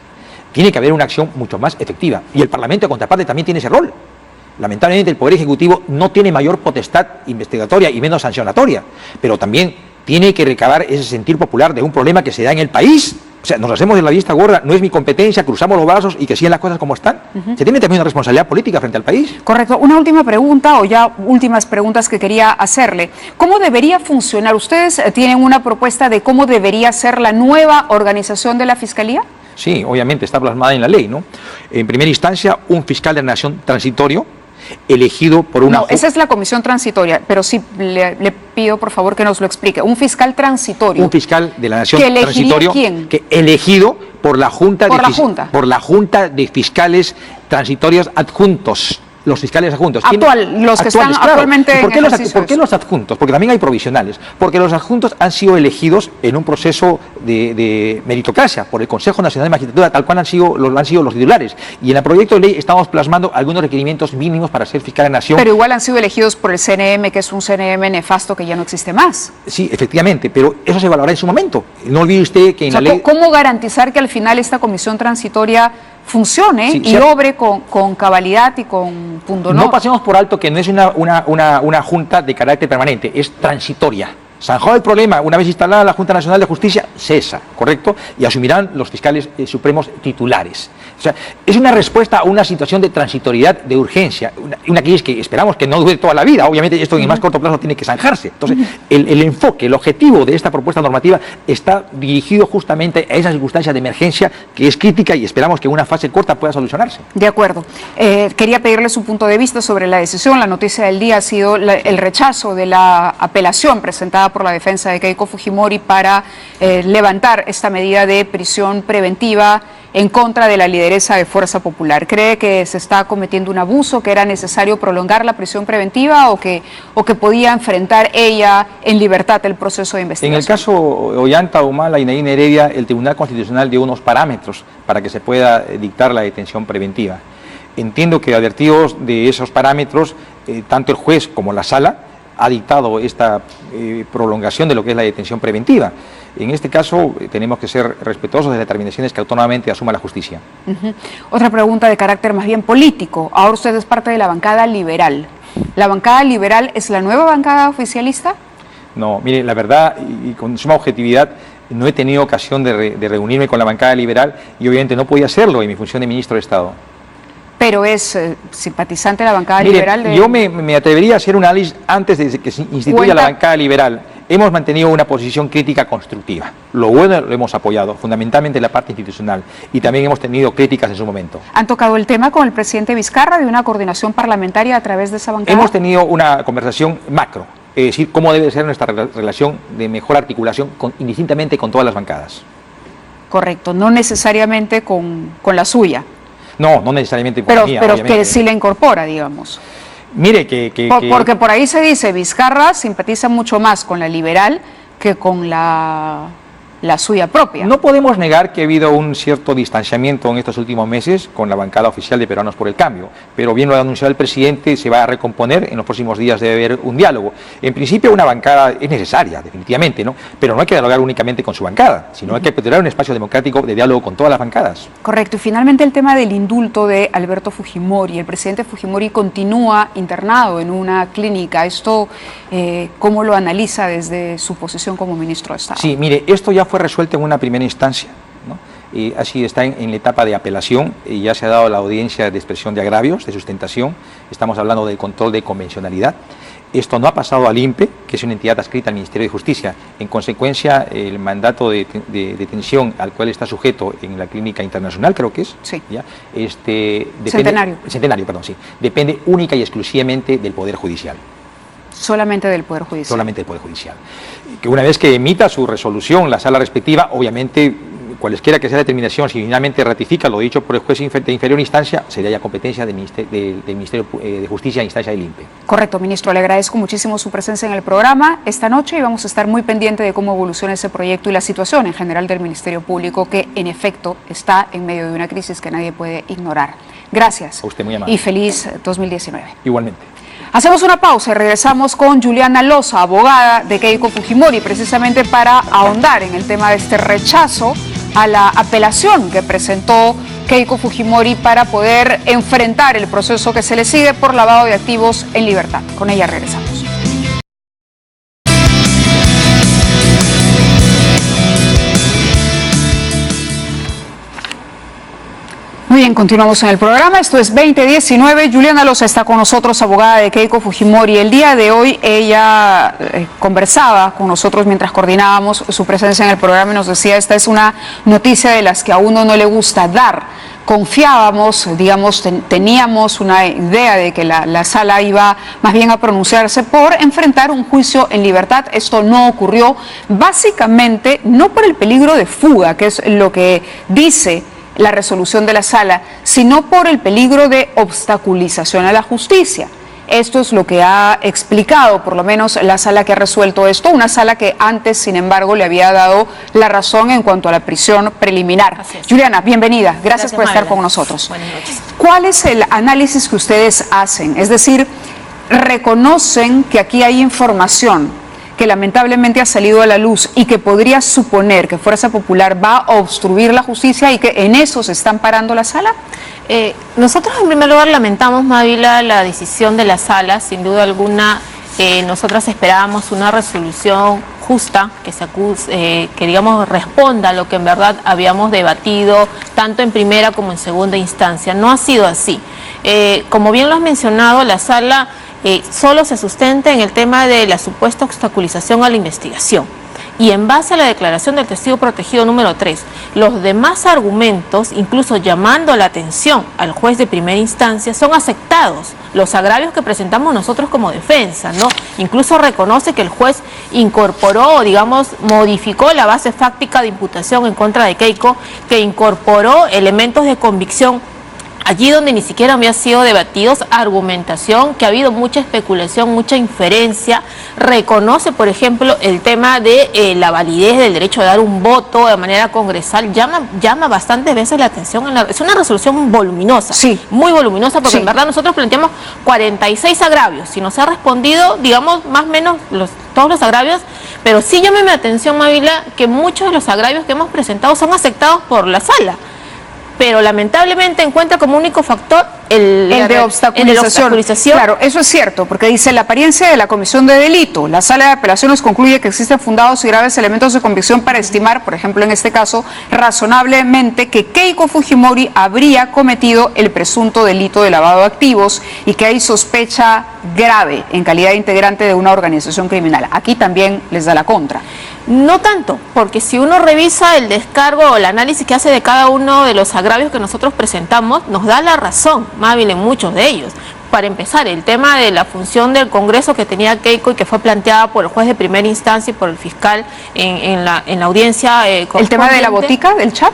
Tiene que haber una acción mucho más efectiva, y el Parlamento de contraparte también tiene ese rol. Lamentablemente el Poder Ejecutivo no tiene mayor potestad investigatoria y menos sancionatoria, pero también tiene que recabar ese sentir popular de un problema que se da en el país. O sea, nos hacemos de la vista gorda, no es mi competencia, cruzamos los brazos y que sigan las cosas como están. Se tiene también una responsabilidad política frente al país. Correcto. Una última pregunta, o ya últimas preguntas que quería hacerle. ¿Cómo debería funcionar? ¿Ustedes tienen una propuesta de cómo debería ser la nueva organización de la Fiscalía? Sí, obviamente está plasmada en la ley, ¿no? En primera instancia, un fiscal de la Nación transitorio, elegido por una... No, esa es la comisión transitoria, pero sí le pido por favor que nos lo explique. Un fiscal transitorio. Un fiscal de la Nación transitorio. ¿Quién? Que elegido por la Junta por la Junta de Fiscales Transitorios Adjuntos. Los fiscales adjuntos. Los que están actualmente ¿Por qué los adjuntos? Porque también hay provisionales. Porque los adjuntos han sido elegidos en un proceso de meritocracia por el Consejo Nacional de Magistratura, tal cual han sido los titulares. Y en el proyecto de ley estamos plasmando algunos requerimientos mínimos para ser fiscal de la Nación. Pero igual han sido elegidos por el CNM, que es un CNM nefasto que ya no existe más. Sí, efectivamente, pero eso se evaluará en su momento. No olvide usted que en la ley... ¿Cómo garantizar que al final esta comisión transitoria funcione y obre con cabalidad y con punto honor? No pasemos por alto que no es una junta de carácter permanente, es transitoria. Zanjado el problema, una vez instalada la Junta Nacional de Justicia, cesa, ¿correcto? Y asumirán los fiscales supremos titulares. O sea, es una respuesta a una situación de transitoriedad, de urgencia, una crisis que esperamos que no dure toda la vida. Obviamente esto en el más corto plazo tiene que zanjarse. Entonces, el enfoque, el objetivo de esta propuesta normativa está dirigido justamente a esa circunstancia de emergencia que es crítica y esperamos que en una fase corta pueda solucionarse. De acuerdo. Quería pedirle su punto de vista sobre la decisión. La noticia del día ha sido el rechazo de la apelación presentada por la defensa de Keiko Fujimori para levantar esta medida de prisión preventiva en contra de la lideresa de Fuerza Popular. ¿Cree que se está cometiendo un abuso, que era necesario prolongar la prisión preventiva o que podía enfrentar ella en libertad el proceso de investigación? En el caso Ollanta, Humala y Nadine Heredia, el Tribunal Constitucional dio unos parámetros para que se pueda dictar la detención preventiva. Entiendo que advertidos de esos parámetros, tanto el juez como la sala ha dictado esta prolongación de lo que es la detención preventiva. En este caso tenemos que ser respetuosos de las determinaciones que autónomamente asuma la justicia. Otra pregunta de carácter más bien político. Ahora usted es parte de la bancada liberal. ¿La bancada liberal es la nueva bancada oficialista? No, mire, la verdad y con suma objetividad, no he tenido ocasión de reunirme con la bancada liberal y obviamente no podía hacerlo en mi función de ministro de Estado. Pero es simpatizante de la bancada liberal. Yo me atrevería a hacer un análisis antes de que se instituya la bancada liberal. Hemos mantenido una posición crítica constructiva. Lo bueno lo hemos apoyado, fundamentalmente la parte institucional, y también hemos tenido críticas en su momento. ¿Han tocado el tema con el presidente Vizcarra de una coordinación parlamentaria a través de esa bancada? Hemos tenido una conversación macro, es decir, cómo debe ser nuestra relación de mejor articulación indistintamente con todas las bancadas. Correcto, no necesariamente con la suya. No necesariamente con la mía, pero obviamente. Que sí la incorpora, digamos. Mire porque por ahí se dice, Vizcarra simpatiza mucho más con la liberal que con la suya propia. No podemos negar que ha habido un cierto distanciamiento en estos últimos meses con la bancada oficial de Peruanos por el Cambio, pero bien lo ha anunciado el presidente, se va a recomponer, en los próximos días debe haber un diálogo. En principio una bancada es necesaria, definitivamente, ¿no? Pero no hay que dialogar únicamente con su bancada, sino hay que tener un espacio democrático de diálogo con todas las bancadas. Correcto, y finalmente el tema del indulto de Alberto Fujimori. El presidente Fujimori continúa internado en una clínica. Esto, ¿cómo lo analiza desde su posición como ministro de Estado? Sí, mire, esto ya fue resuelto en una primera instancia, ¿no? Así está en la etapa de apelación, y ya se ha dado la audiencia de expresión de agravios, de sustentación. Estamos hablando del control de convencionalidad. Esto no ha pasado al INPE, que es una entidad adscrita al Ministerio de Justicia. En consecuencia, el mandato de detención al cual está sujeto en la clínica internacional, creo que es, sí. ¿ya? Depende, Centenario, perdón, sí. Depende única y exclusivamente del Poder Judicial. Solamente del Poder Judicial. Solamente del Poder Judicial. Que una vez que emita su resolución, la sala respectiva, obviamente cualesquiera que sea la determinación, si finalmente ratifica lo dicho por el juez de inferior instancia, sería ya competencia del Ministerio de Justicia a instancia del INPE. Correcto, ministro. Le agradezco muchísimo su presencia en el programa esta noche y vamos a estar muy pendientes de cómo evoluciona ese proyecto y la situación en general del Ministerio Público, que en efecto está en medio de una crisis que nadie puede ignorar. Gracias. A usted, muy amable. Y feliz 2019. Igualmente. Hacemos una pausa y regresamos con Juliana Loza, abogada de Keiko Fujimori, precisamente para ahondar en el tema de este rechazo a la apelación que presentó Keiko Fujimori para poder enfrentar el proceso que se le sigue por lavado de activos en libertad. Con ella regresamos. Muy bien, continuamos en el programa. Esto es 2019. Juliana Loza está con nosotros, abogada de Keiko Fujimori. El día de hoy ella conversaba con nosotros mientras coordinábamos su presencia en el programa y nos decía, esta es una noticia de las que a uno no le gusta dar. Confiábamos, digamos, teníamos una idea de que la sala iba más bien a pronunciarse por enfrentar un juicio en libertad. Esto no ocurrió, básicamente no por el peligro de fuga, que es lo que dice la resolución de la sala, sino por el peligro de obstaculización a la justicia. Esto es lo que ha explicado, por lo menos, la sala que ha resuelto esto, una sala que antes, sin embargo, le había dado la razón en cuanto a la prisión preliminar. Juliana, bienvenida. Gracias por estar con nosotros. Buenas noches. ¿Cuál es el análisis que ustedes hacen? Es decir, reconocen que aquí hay información que lamentablemente ha salido a la luz y que podría suponer que Fuerza Popular va a obstruir la justicia y que en eso se están parando la sala? Nosotros en primer lugar lamentamos, Mávila, la decisión de la sala. Sin duda alguna, nosotras esperábamos una resolución justa, que digamos responda a lo que en verdad habíamos debatido tanto en primera como en segunda instancia. No ha sido así. Como bien lo has mencionado, la sala solo se sustenta en el tema de la supuesta obstaculización a la investigación. Y en base a la declaración del testigo protegido número 3, los demás argumentos, incluso llamando la atención al juez de primera instancia, son aceptados. Los agravios que presentamos nosotros como defensa, ¿no? Incluso reconoce que el juez incorporó, digamos, modificó la base fáctica de imputación en contra de Keiko, que incorporó elementos de convicción allí donde ni siquiera había sido debatidos, argumentación, que ha habido mucha especulación, mucha inferencia. Reconoce, por ejemplo, el tema de la validez del derecho a dar un voto de manera congresal. Llama bastantes veces la atención. Es una resolución voluminosa, sí, muy voluminosa, porque sí, en verdad nosotros planteamos 46 agravios. Si nos ha respondido, digamos, más o menos todos los agravios, pero sí llama mi atención, Mávila, que muchos de los agravios que hemos presentado son aceptados por la sala. Pero lamentablemente encuentra como único factor el de obstaculización. Claro, eso es cierto, porque dice la apariencia de la comisión de delito. La sala de apelaciones concluye que existen fundados y graves elementos de convicción para estimar, por ejemplo, en este caso, razonablemente que Keiko Fujimori habría cometido el presunto delito de lavado de activos y que hay sospecha grave en calidad de integrante de una organización criminal. Aquí también les da la contra. No tanto, porque si uno revisa el descargo o el análisis que hace de cada uno de los agravios que nosotros presentamos, nos da la razón, Mávila, en muchos de ellos. Para empezar, el tema de la función del Congreso que tenía Keiko y que fue planteada por el juez de primera instancia y por el fiscal en la audiencia correspondiente. ¿El tema de la botica, del chat?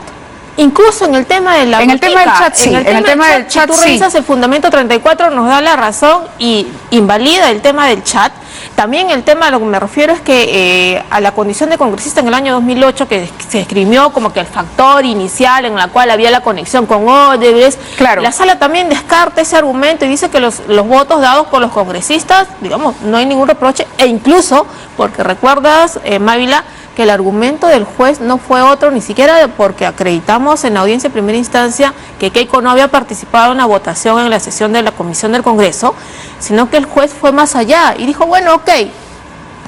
Incluso en el tema de la botica, el tema del chat, sí. En el tema del chat, si tú revisas el fundamento 34, nos da la razón y invalida el tema del chat. También el tema, a lo que me refiero es que a la condición de congresista en el año 2008, que se esgrimió como que el factor inicial en la cual había la conexión con Odebrecht, claro, la sala también descarta ese argumento y dice que los votos dados por los congresistas, digamos, no hay ningún reproche, e incluso, porque recuerdas, Mávila, que el argumento del juez no fue otro, ni siquiera porque acreditamos en la audiencia de primera instancia que Keiko no había participado en la votación en la sesión de la Comisión del Congreso, sino que el juez fue más allá y dijo, bueno, ok,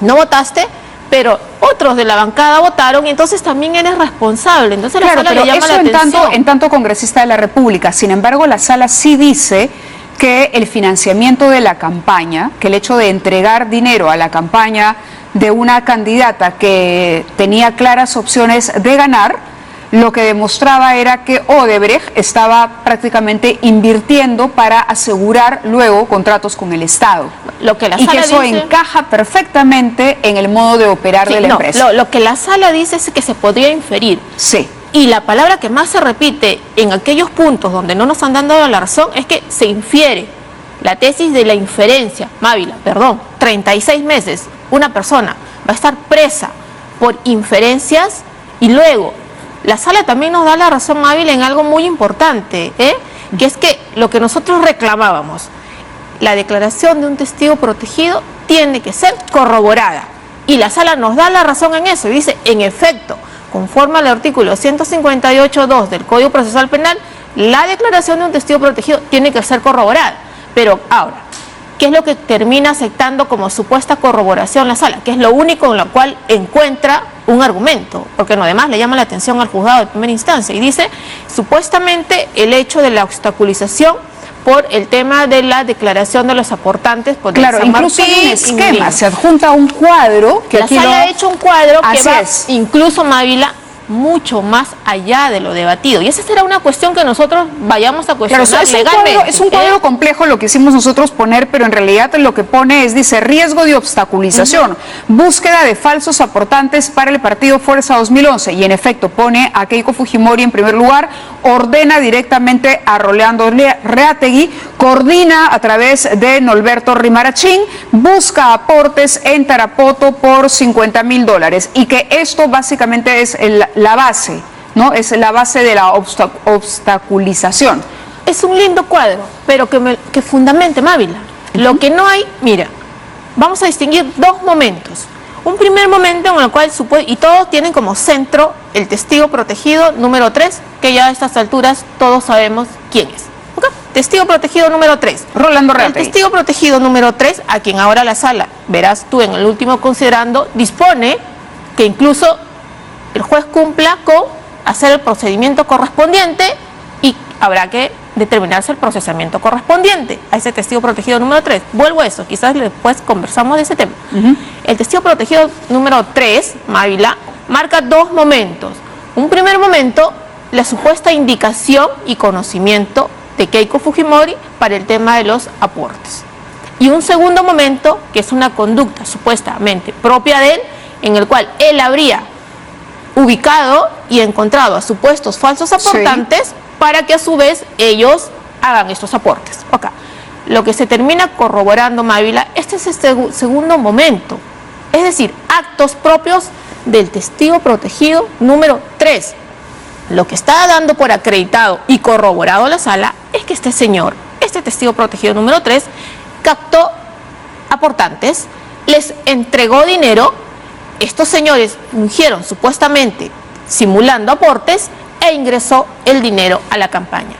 no votaste, pero otros de la bancada votaron y entonces también eres responsable. Entonces la sala le llama la atención. En tanto congresista de la República. Sin embargo, la sala sí dice que el financiamiento de la campaña, que el hecho de entregar dinero a la campaña de una candidata que tenía claras opciones de ganar, lo que demostraba era que Odebrecht estaba prácticamente invirtiendo para asegurar luego contratos con el Estado. Lo que la y sala que eso dice, encaja perfectamente en el modo de operar de la empresa. Lo que la sala dice es que se podría inferir. Sí. Y la palabra que más se repite en aquellos puntos donde no nos han dado la razón es que se infiere. La tesis de la inferencia, Mávila, 36 meses, una persona va a estar presa por inferencias y luego la sala también nos da la razón, Mávila, en algo muy importante, que es que lo que nosotros reclamábamos, la declaración de un testigo protegido tiene que ser corroborada. Y la sala nos da la razón en eso y dice, en efecto, conforme al artículo 158.2 del Código Procesal Penal, la declaración de un testigo protegido tiene que ser corroborada. Pero ahora, ¿qué es lo que termina aceptando como supuesta corroboración la sala? Que es lo único en lo cual encuentra un argumento, porque no, además le llama la atención al juzgado de primera instancia y dice, supuestamente el hecho de la obstaculización por el tema de la declaración de los aportantes. Por claro, San incluso Martín, hay un esquema, se adjunta un cuadro que la aquí sala ha hecho un cuadro que va, incluso, Mávila, mucho más allá de lo debatido. Y esa será una cuestión que nosotros vayamos a cuestionar legalmente. Es un cuadro complejo lo que hicimos nosotros poner, pero en realidad lo que pone es, dice, riesgo de obstaculización, búsqueda de falsos aportantes para el partido Fuerza 2011. Y en efecto pone a Keiko Fujimori en primer lugar, ordena directamente a Rolando Reategui, coordina a través de Norberto Rimarachín, busca aportes en Tarapoto por $50.000 y que esto básicamente es la base, ¿no? Es la base de la obstaculización. Es un lindo cuadro, pero que fundamente, Mávila. Lo que no hay, mira, vamos a distinguir dos momentos. Un primer momento en el cual y todos tienen como centro el testigo protegido número 3, que ya a estas alturas todos sabemos quién es. ¿Okay? Testigo protegido número 3. Rolando Reategui. El testigo protegido número 3, a quien ahora la sala, verás tú en el último considerando, dispone que incluso el juez cumpla con hacer el procedimiento correspondiente y habrá que determinarse el procesamiento correspondiente a ese testigo protegido número 3. Vuelvo a eso, quizás después conversamos de ese tema. El testigo protegido número 3, Mávila, marca dos momentos. Un primer momento, la supuesta indicación y conocimiento de Keiko Fujimori para el tema de los aportes. Y un segundo momento, que es una conducta supuestamente propia de él, en el cual él habría ubicado y encontrado a supuestos falsos aportantes para que a su vez ellos hagan estos aportes. Okay. Lo que se termina corroborando, Mávila, este es el segundo momento, es decir, actos propios del testigo protegido número 3. Lo que está dando por acreditado y corroborado la sala es que este señor, este testigo protegido número 3, captó aportantes, les entregó dinero. Estos señores fungieron supuestamente simulando aportes e ingresó el dinero a la campaña.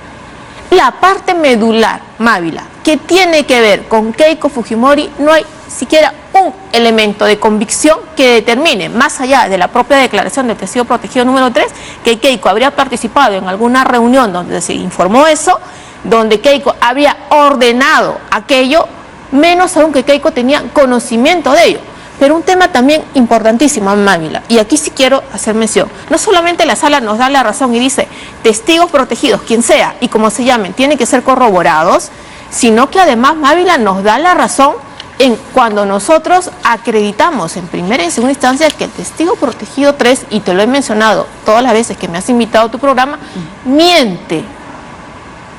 La parte medular, Mávila, que tiene que ver con Keiko Fujimori, no hay siquiera un elemento de convicción que determine, más allá de la propia declaración del testigo protegido número 3, que Keiko habría participado en alguna reunión donde se informó eso, donde Keiko habría ordenado aquello, menos aún que Keiko tenía conocimiento de ello. Pero un tema también importantísimo, Mávila, y aquí sí quiero hacer mención, no solamente la sala nos da la razón y dice testigos protegidos, quien sea y como se llamen, tienen que ser corroborados, sino que además, Mávila, nos da la razón en cuando nosotros acreditamos en primera y en segunda instancia que el testigo protegido 3, y te lo he mencionado todas las veces que me has invitado a tu programa, miente.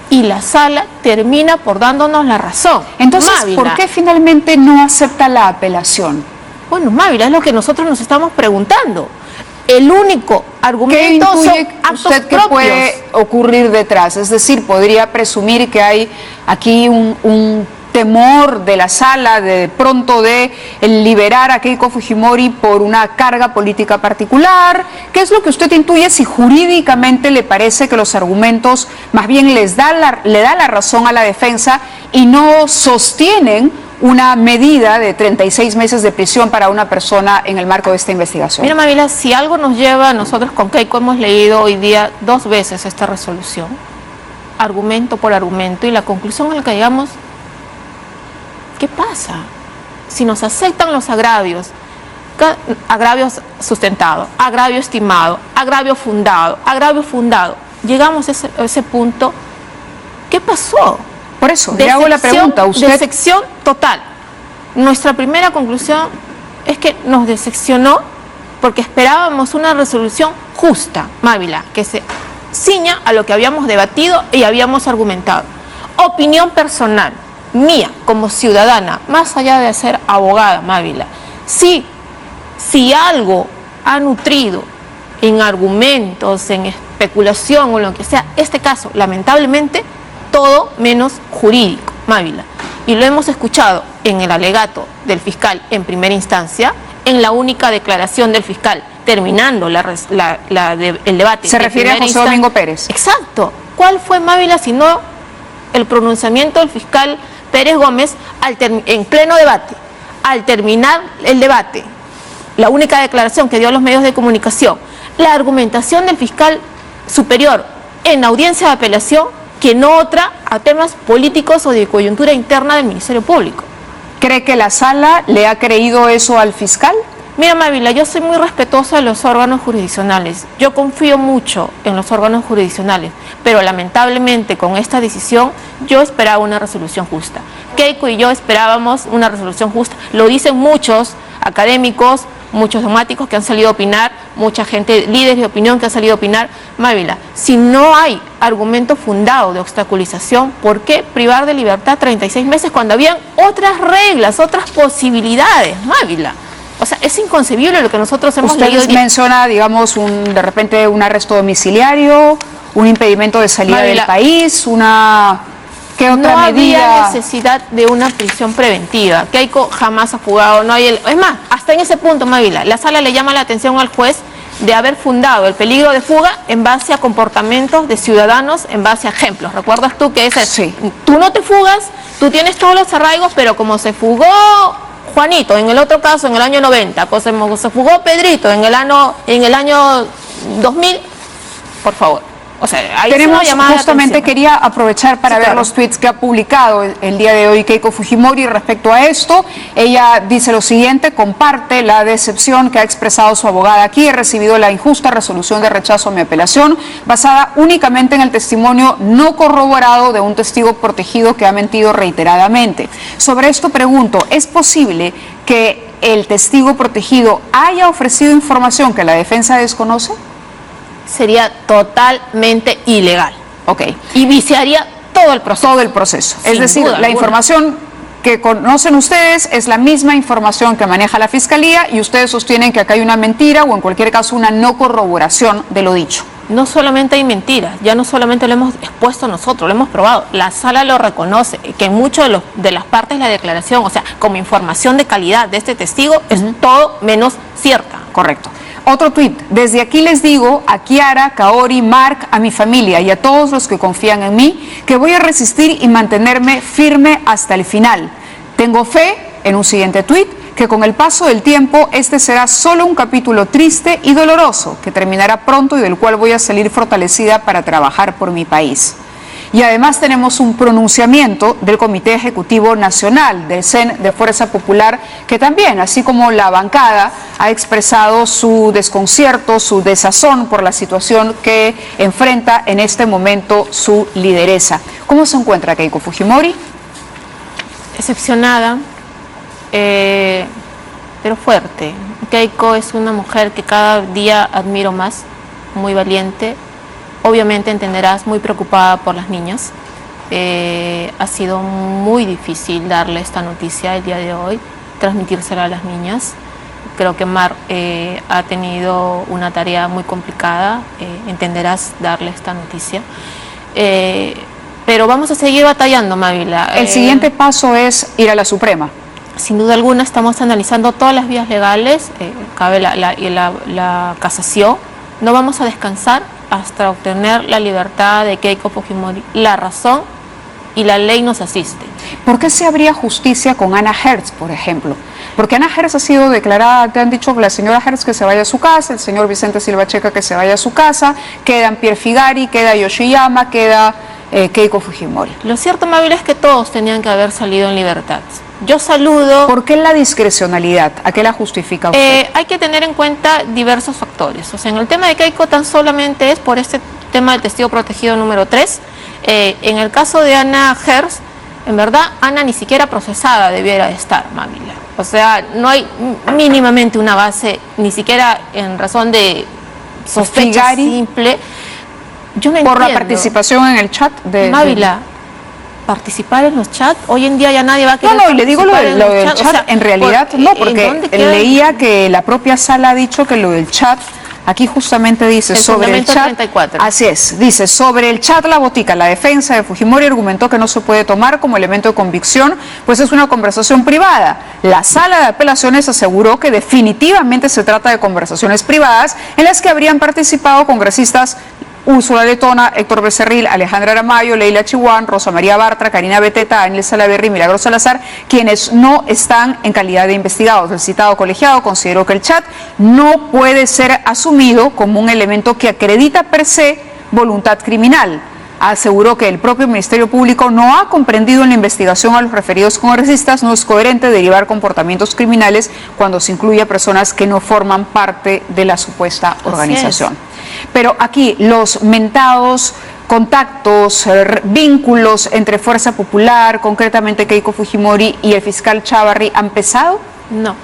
Y la sala termina por dándonos la razón. Entonces, Mávila, ¿por qué finalmente no acepta la apelación? Bueno, Mávila, es lo que nosotros nos estamos preguntando. El único argumento son actos usted que propios. puede ocurrir detrás? Es decir, podría presumir que hay aquí un temor de la sala de pronto de liberar a Keiko Fujimori por una carga política particular. ¿Qué es lo que usted intuye si jurídicamente le parece que los argumentos más bien le da la razón a la defensa y no sostienen una medida de 36 meses de prisión para una persona en el marco de esta investigación? Mira, Mávila, si algo nos lleva, nosotros con Keiko hemos leído hoy día 2 veces esta resolución, argumento por argumento, y la conclusión a la que llegamos, ¿qué pasa? Si nos aceptan los agravios, agravio sustentado, agravio estimado, agravio fundado, llegamos a ese punto, ¿qué pasó? Por eso, le hago la pregunta. ¿Usted? Decepción total. Nuestra primera conclusión es que nos decepcionó porque esperábamos una resolución justa, Mávila, que se ciña a lo que habíamos debatido y habíamos argumentado. Opinión personal, mía, como ciudadana, más allá de ser abogada, Mávila, si algo ha nutrido en argumentos, en especulación o lo que sea, este caso, lamentablemente, todo menos jurídico, Mávila. Y lo hemos escuchado en el alegato del fiscal en primera instancia, en la única declaración del fiscal, terminando el debate. Se refiere a José Domingo Pérez. Exacto. ¿Cuál fue, Mávila, si no el pronunciamiento del fiscal Pérez Gómez en pleno debate? Al terminar el debate, la única declaración que dio a los medios de comunicación, la argumentación del fiscal superior en audiencia de apelación, que no otra a temas políticos o de coyuntura interna del Ministerio Público. ¿Cree que la sala le ha creído eso al fiscal? Mira, Mávila, yo soy muy respetuosa de los órganos jurisdiccionales. Yo confío mucho en los órganos jurisdiccionales, pero lamentablemente con esta decisión yo esperaba una resolución justa. Keiko y yo esperábamos una resolución justa. Lo dicen muchos académicos, muchos dogmáticos que han salido a opinar, mucha gente, líderes de opinión que han salido a opinar. Mávila, si no hay argumento fundado de obstaculización, ¿por qué privar de libertad 36 meses cuando habían otras reglas, otras posibilidades, Mávila? O sea, es inconcebible lo que nosotros hemos leído. Usted menciona, digamos, de repente un arresto domiciliario, un impedimento de salida Mávila, del país, ¿qué otra medida? No había necesidad de una prisión preventiva. Keiko jamás ha fugado, no hay es más, hasta en ese punto, Mávila, la sala le llama la atención al juez de haber fundado el peligro de fuga en base a comportamientos de ciudadanos, en base a ejemplos. ¿Recuerdas tú que Sí. Tú no te fugas, tú tienes todos los arraigos, pero como se fugó Juanito, en el otro caso, en el año 90, pues se fugó Pedrito en el año 2000, por favor. O sea, ahí tenemos, se nos justamente quería aprovechar para ver claro, los tweets que ha publicado el día de hoy Keiko Fujimori respecto a esto. Ella dice lo siguiente: comparte la decepción que ha expresado su abogada aquí. He recibido la injusta resolución de rechazo a mi apelación basada únicamente en el testimonio no corroborado de un testigo protegido que ha mentido reiteradamente. Sobre esto pregunto, ¿es posible que el testigo protegido haya ofrecido información que la defensa desconoce? Sería totalmente ilegal. Ok. Y viciaría todo el proceso. Todo el proceso. Es Sin decir, duda la alguna. información que conocen ustedes es la misma información que maneja la Fiscalía y ustedes sostienen que acá hay una mentira o en cualquier caso una no corroboración de lo dicho. No solamente hay mentiras, ya no solamente lo hemos expuesto nosotros, lo hemos probado. La sala lo reconoce, que en muchas de las partes de la declaración, o sea, como información de calidad de este testigo, es todo menos cierta. Correcto. Otro tuit: desde aquí les digo a Kiara, Kaori, Mark, a mi familia y a todos los que confían en mí, que voy a resistir y mantenerme firme hasta el final. Tengo fe, en un siguiente tuit, que con el paso del tiempo este será solo un capítulo triste y doloroso, que terminará pronto y del cual voy a salir fortalecida para trabajar por mi país. Y además tenemos un pronunciamiento del Comité Ejecutivo Nacional del CEN de Fuerza Popular, que también, así como la bancada, ha expresado su desconcierto, su desazón por la situación que enfrenta en este momento su lideresa. ¿Cómo se encuentra Keiko Fujimori? Decepcionada, pero fuerte. Keiko es una mujer que cada día admiro más, muy valiente. Obviamente entenderás, muy preocupada por las niñas. Ha sido muy difícil darle esta noticia el día de hoy, transmitírsela a las niñas. Creo que Mar ha tenido una tarea muy complicada, entenderás darle esta noticia. Pero vamos a seguir batallando, Mávila. El siguiente paso es ir a la Suprema. Sin duda alguna estamos analizando todas las vías legales, cabe la casación. No vamos a descansar hasta obtener la libertad de Keiko Fujimori. La razón y la ley nos asiste. ¿Por qué se habría justicia con Ana Hertz, por ejemplo? Porque Ana Hertz ha sido declarada, te han dicho la señora Hertz que se vaya a su casa, el señor Vicente Silva Checa que se vaya a su casa, quedan Pierre Figari, queda Yoshiyama, queda Keiko Fujimori. Lo cierto, Mávila, es que todos tenían que haber salido en libertad. Yo saludo... ¿Por qué la discrecionalidad? ¿A qué la justifica usted? Hay que tener en cuenta diversos factores. O sea, en el tema de Keiko tan solamente es por este tema del testigo protegido número 3. En el caso de Ana Hertz, en verdad, Ana ni siquiera procesada debiera de estar, Mávila. O sea, no hay mínimamente una base, ni siquiera en razón de sospecha simple. Yo no por entiendo. la participación en el chat de Mávila, participar en los chats, hoy en día ya nadie va a querer. No, y le digo lo del chat, o sea, en realidad no, porque leía que la propia sala ha dicho que lo del chat, aquí justamente dice el sobre el chat, 34. Así es, dice sobre el chat La Botica, la defensa de Fujimori argumentó que no se puede tomar como elemento de convicción, pues es una conversación privada. La sala de apelaciones aseguró que definitivamente se trata de conversaciones privadas en las que habrían participado congresistas Úrsula Letona, Héctor Becerril, Alejandra Aramayo, Leila Chihuán, Rosa María Bartra, Karina Beteta, Ángel Salaverry y Milagros Salazar, quienes no están en calidad de investigados. El citado colegiado consideró que el chat no puede ser asumido como un elemento que acredita per se voluntad criminal. Aseguró que el propio Ministerio Público no ha comprendido en la investigación a los referidos congresistas, no es coherente derivar comportamientos criminales cuando se incluye a personas que no forman parte de la supuesta organización. Pero aquí los mentados contactos, vínculos entre Fuerza Popular, concretamente Keiko Fujimori y el fiscal Chávarri, ¿han pesado? No.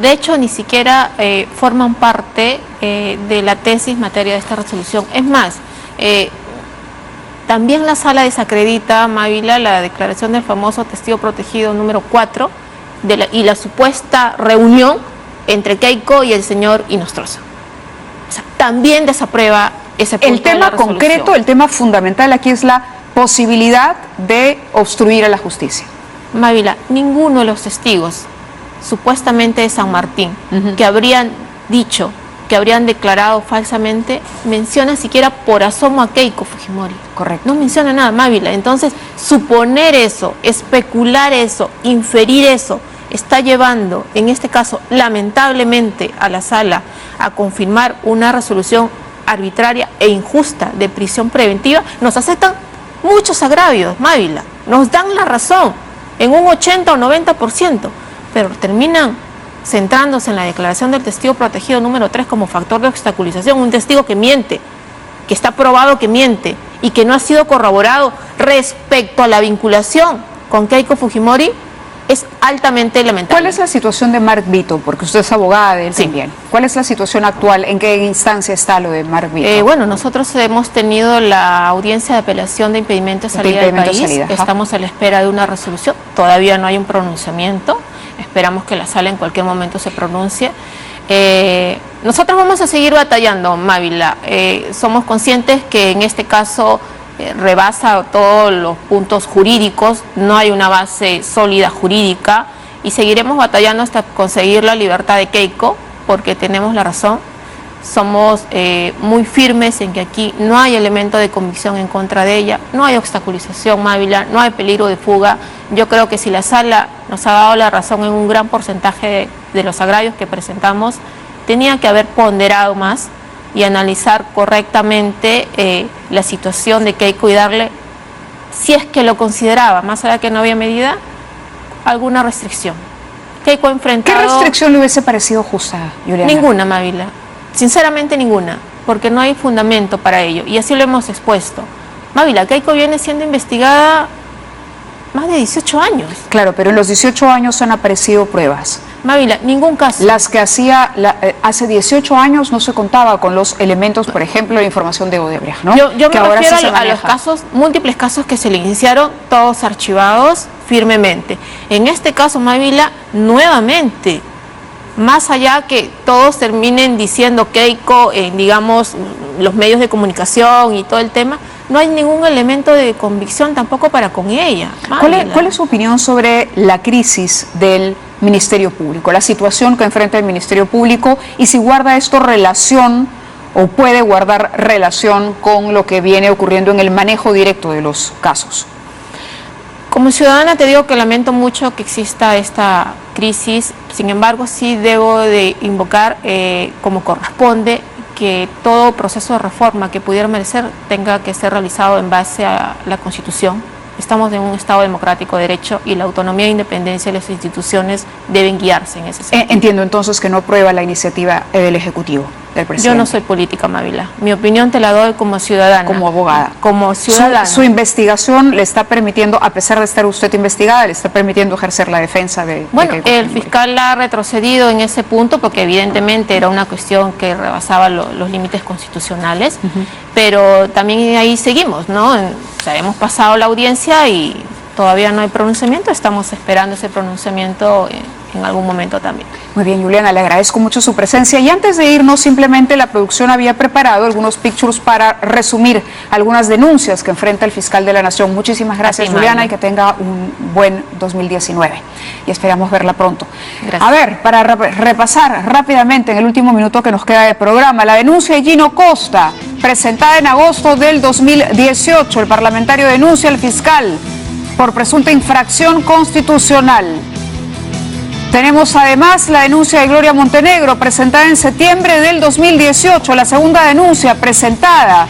De hecho, ni siquiera forman parte de la tesis materia de esta resolución. Es más, también la sala desacredita, Mávila, la declaración del famoso testigo protegido número 4 y la supuesta reunión entre Keiko y el señor Inostroza. O sea, también desaprueba ese punto. El tema concreto, el tema fundamental aquí es la posibilidad de obstruir a la justicia. Mávila, ninguno de los testigos, supuestamente de San Martín, que habrían dicho, que habrían declarado falsamente, menciona siquiera por asomo a Keiko Fujimori. Correcto. No menciona nada, Mávila. Entonces, suponer eso, especular eso, inferir eso, está llevando, en este caso, lamentablemente, a la sala a confirmar una resolución arbitraria e injusta de prisión preventiva. Nos aceptan muchos agravios, Mávila. Nos dan la razón en un 80 o 90%, pero terminan centrándose en la declaración del testigo protegido número 3 como factor de obstaculización, un testigo que miente, que está probado que miente y que no ha sido corroborado respecto a la vinculación con Keiko Fujimori, es altamente lamentable. ¿Cuál es la situación de Mark Vito? Porque usted es abogada de él también. ¿Cuál es la situación actual? ¿En qué instancia está lo de Mark Vito? Bueno, nosotros hemos tenido la audiencia de apelación de impedimento de salida del país. Estamos a la espera de una resolución. Todavía no hay un pronunciamiento. Esperamos que la sala en cualquier momento se pronuncie. Nosotros vamos a seguir batallando, Mávila. Somos conscientes que en este caso rebasa todos los puntos jurídicos, no hay una base sólida jurídica y seguiremos batallando hasta conseguir la libertad de Keiko, porque tenemos la razón. Somos muy firmes en que aquí no hay elemento de convicción en contra de ella, no hay obstaculización, Mávila, no hay peligro de fuga. Yo creo que si la sala nos ha dado la razón en un gran porcentaje de los agravios que presentamos, tenía que haber ponderado más y analizar correctamente la situación de Keiko y darle, si es que lo consideraba, más allá de que no había medida, alguna restricción. Keiko ha enfrentado... ¿Qué restricción le hubiese parecido justa, Juliana? Ninguna, Mávila. Sinceramente ninguna, porque no hay fundamento para ello, y así lo hemos expuesto. Mávila, Keiko viene siendo investigada más de 18 años. Claro, pero en los 18 años han aparecido pruebas. Mávila, ningún caso. Las que hacía hace 18 años no se contaba con los elementos, por ejemplo, la información de Odebrecht, ¿no? Yo me refiero a los casos, múltiples casos que se le iniciaron, todos archivados firmemente. En este caso, Mávila, nuevamente, más allá que todos terminen diciendo Keiko, digamos, los medios de comunicación y todo el tema, no hay ningún elemento de convicción tampoco para con ella. ¿Cuál es su opinión sobre la crisis del Ministerio Público, la situación que enfrenta el Ministerio Público y si guarda esto relación o puede guardar relación con lo que viene ocurriendo en el manejo directo de los casos? Como ciudadana te digo que lamento mucho que exista esta crisis, sin embargo sí debo de invocar como corresponde que todo proceso de reforma que pudiera merecer tenga que ser realizado en base a la Constitución. Estamos en un Estado democrático de derecho y la autonomía e independencia de las instituciones deben guiarse en ese sentido. Entiendo entonces que no aprueba la iniciativa del Ejecutivo. del presidente. Yo no soy política, Mávila. Mi opinión te la doy como ciudadana. Como abogada. Como ciudadana. Su investigación le está permitiendo, a pesar de estar usted investigada, le está permitiendo ejercer la defensa de... Bueno, el fiscal ha retrocedido en ese punto porque evidentemente era una cuestión que rebasaba los límites constitucionales, pero también ahí seguimos, ¿no? O sea, hemos pasado la audiencia y todavía no hay pronunciamiento, estamos esperando ese pronunciamiento en algún momento también. Muy bien, Juliana, le agradezco mucho su presencia y antes de irnos, simplemente la producción había preparado algunos pictures para resumir algunas denuncias que enfrenta el fiscal de la Nación. Muchísimas gracias, Juliana, y que tenga un buen 2019 y esperamos verla pronto. Gracias. A ver, para repasar rápidamente en el último minuto que nos queda de programa, la denuncia de Gino Costa, presentada en agosto del 2018, el parlamentario denuncia al fiscal por presunta infracción constitucional. Tenemos además la denuncia de Gloria Montenegro, presentada en septiembre del 2018, la segunda denuncia presentada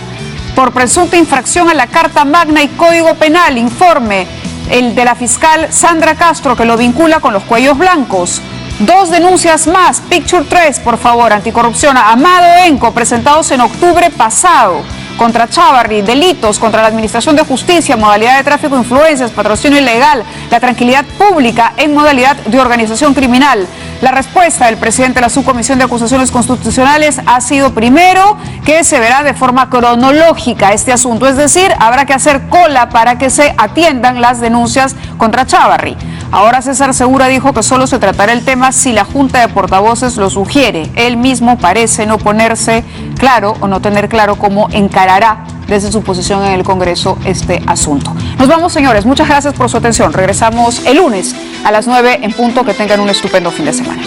por presunta infracción a la Carta Magna y Código Penal, informe el de la fiscal Sandra Castro, que lo vincula con los cuellos blancos. Dos denuncias más, Picture 3, por favor, anticorrupción, Amado Enco, presentados en octubre pasado, contra Chávarri, delitos contra la administración de justicia, modalidad de tráfico de influencias, patrocinio ilegal, la tranquilidad pública en modalidad de organización criminal. La respuesta del presidente de la Subcomisión de Acusaciones Constitucionales ha sido primero que se verá de forma cronológica este asunto, es decir, habrá que hacer cola para que se atiendan las denuncias contra Chávarri. Ahora César Segura dijo que solo se tratará el tema si la Junta de Portavoces lo sugiere. Él mismo parece no ponerse claro o no tener claro cómo encarará desde su posición en el Congreso este asunto. Nos vamos, señores. Muchas gracias por su atención. Regresamos el lunes a las 9 en punto. Que tengan un estupendo fin de semana.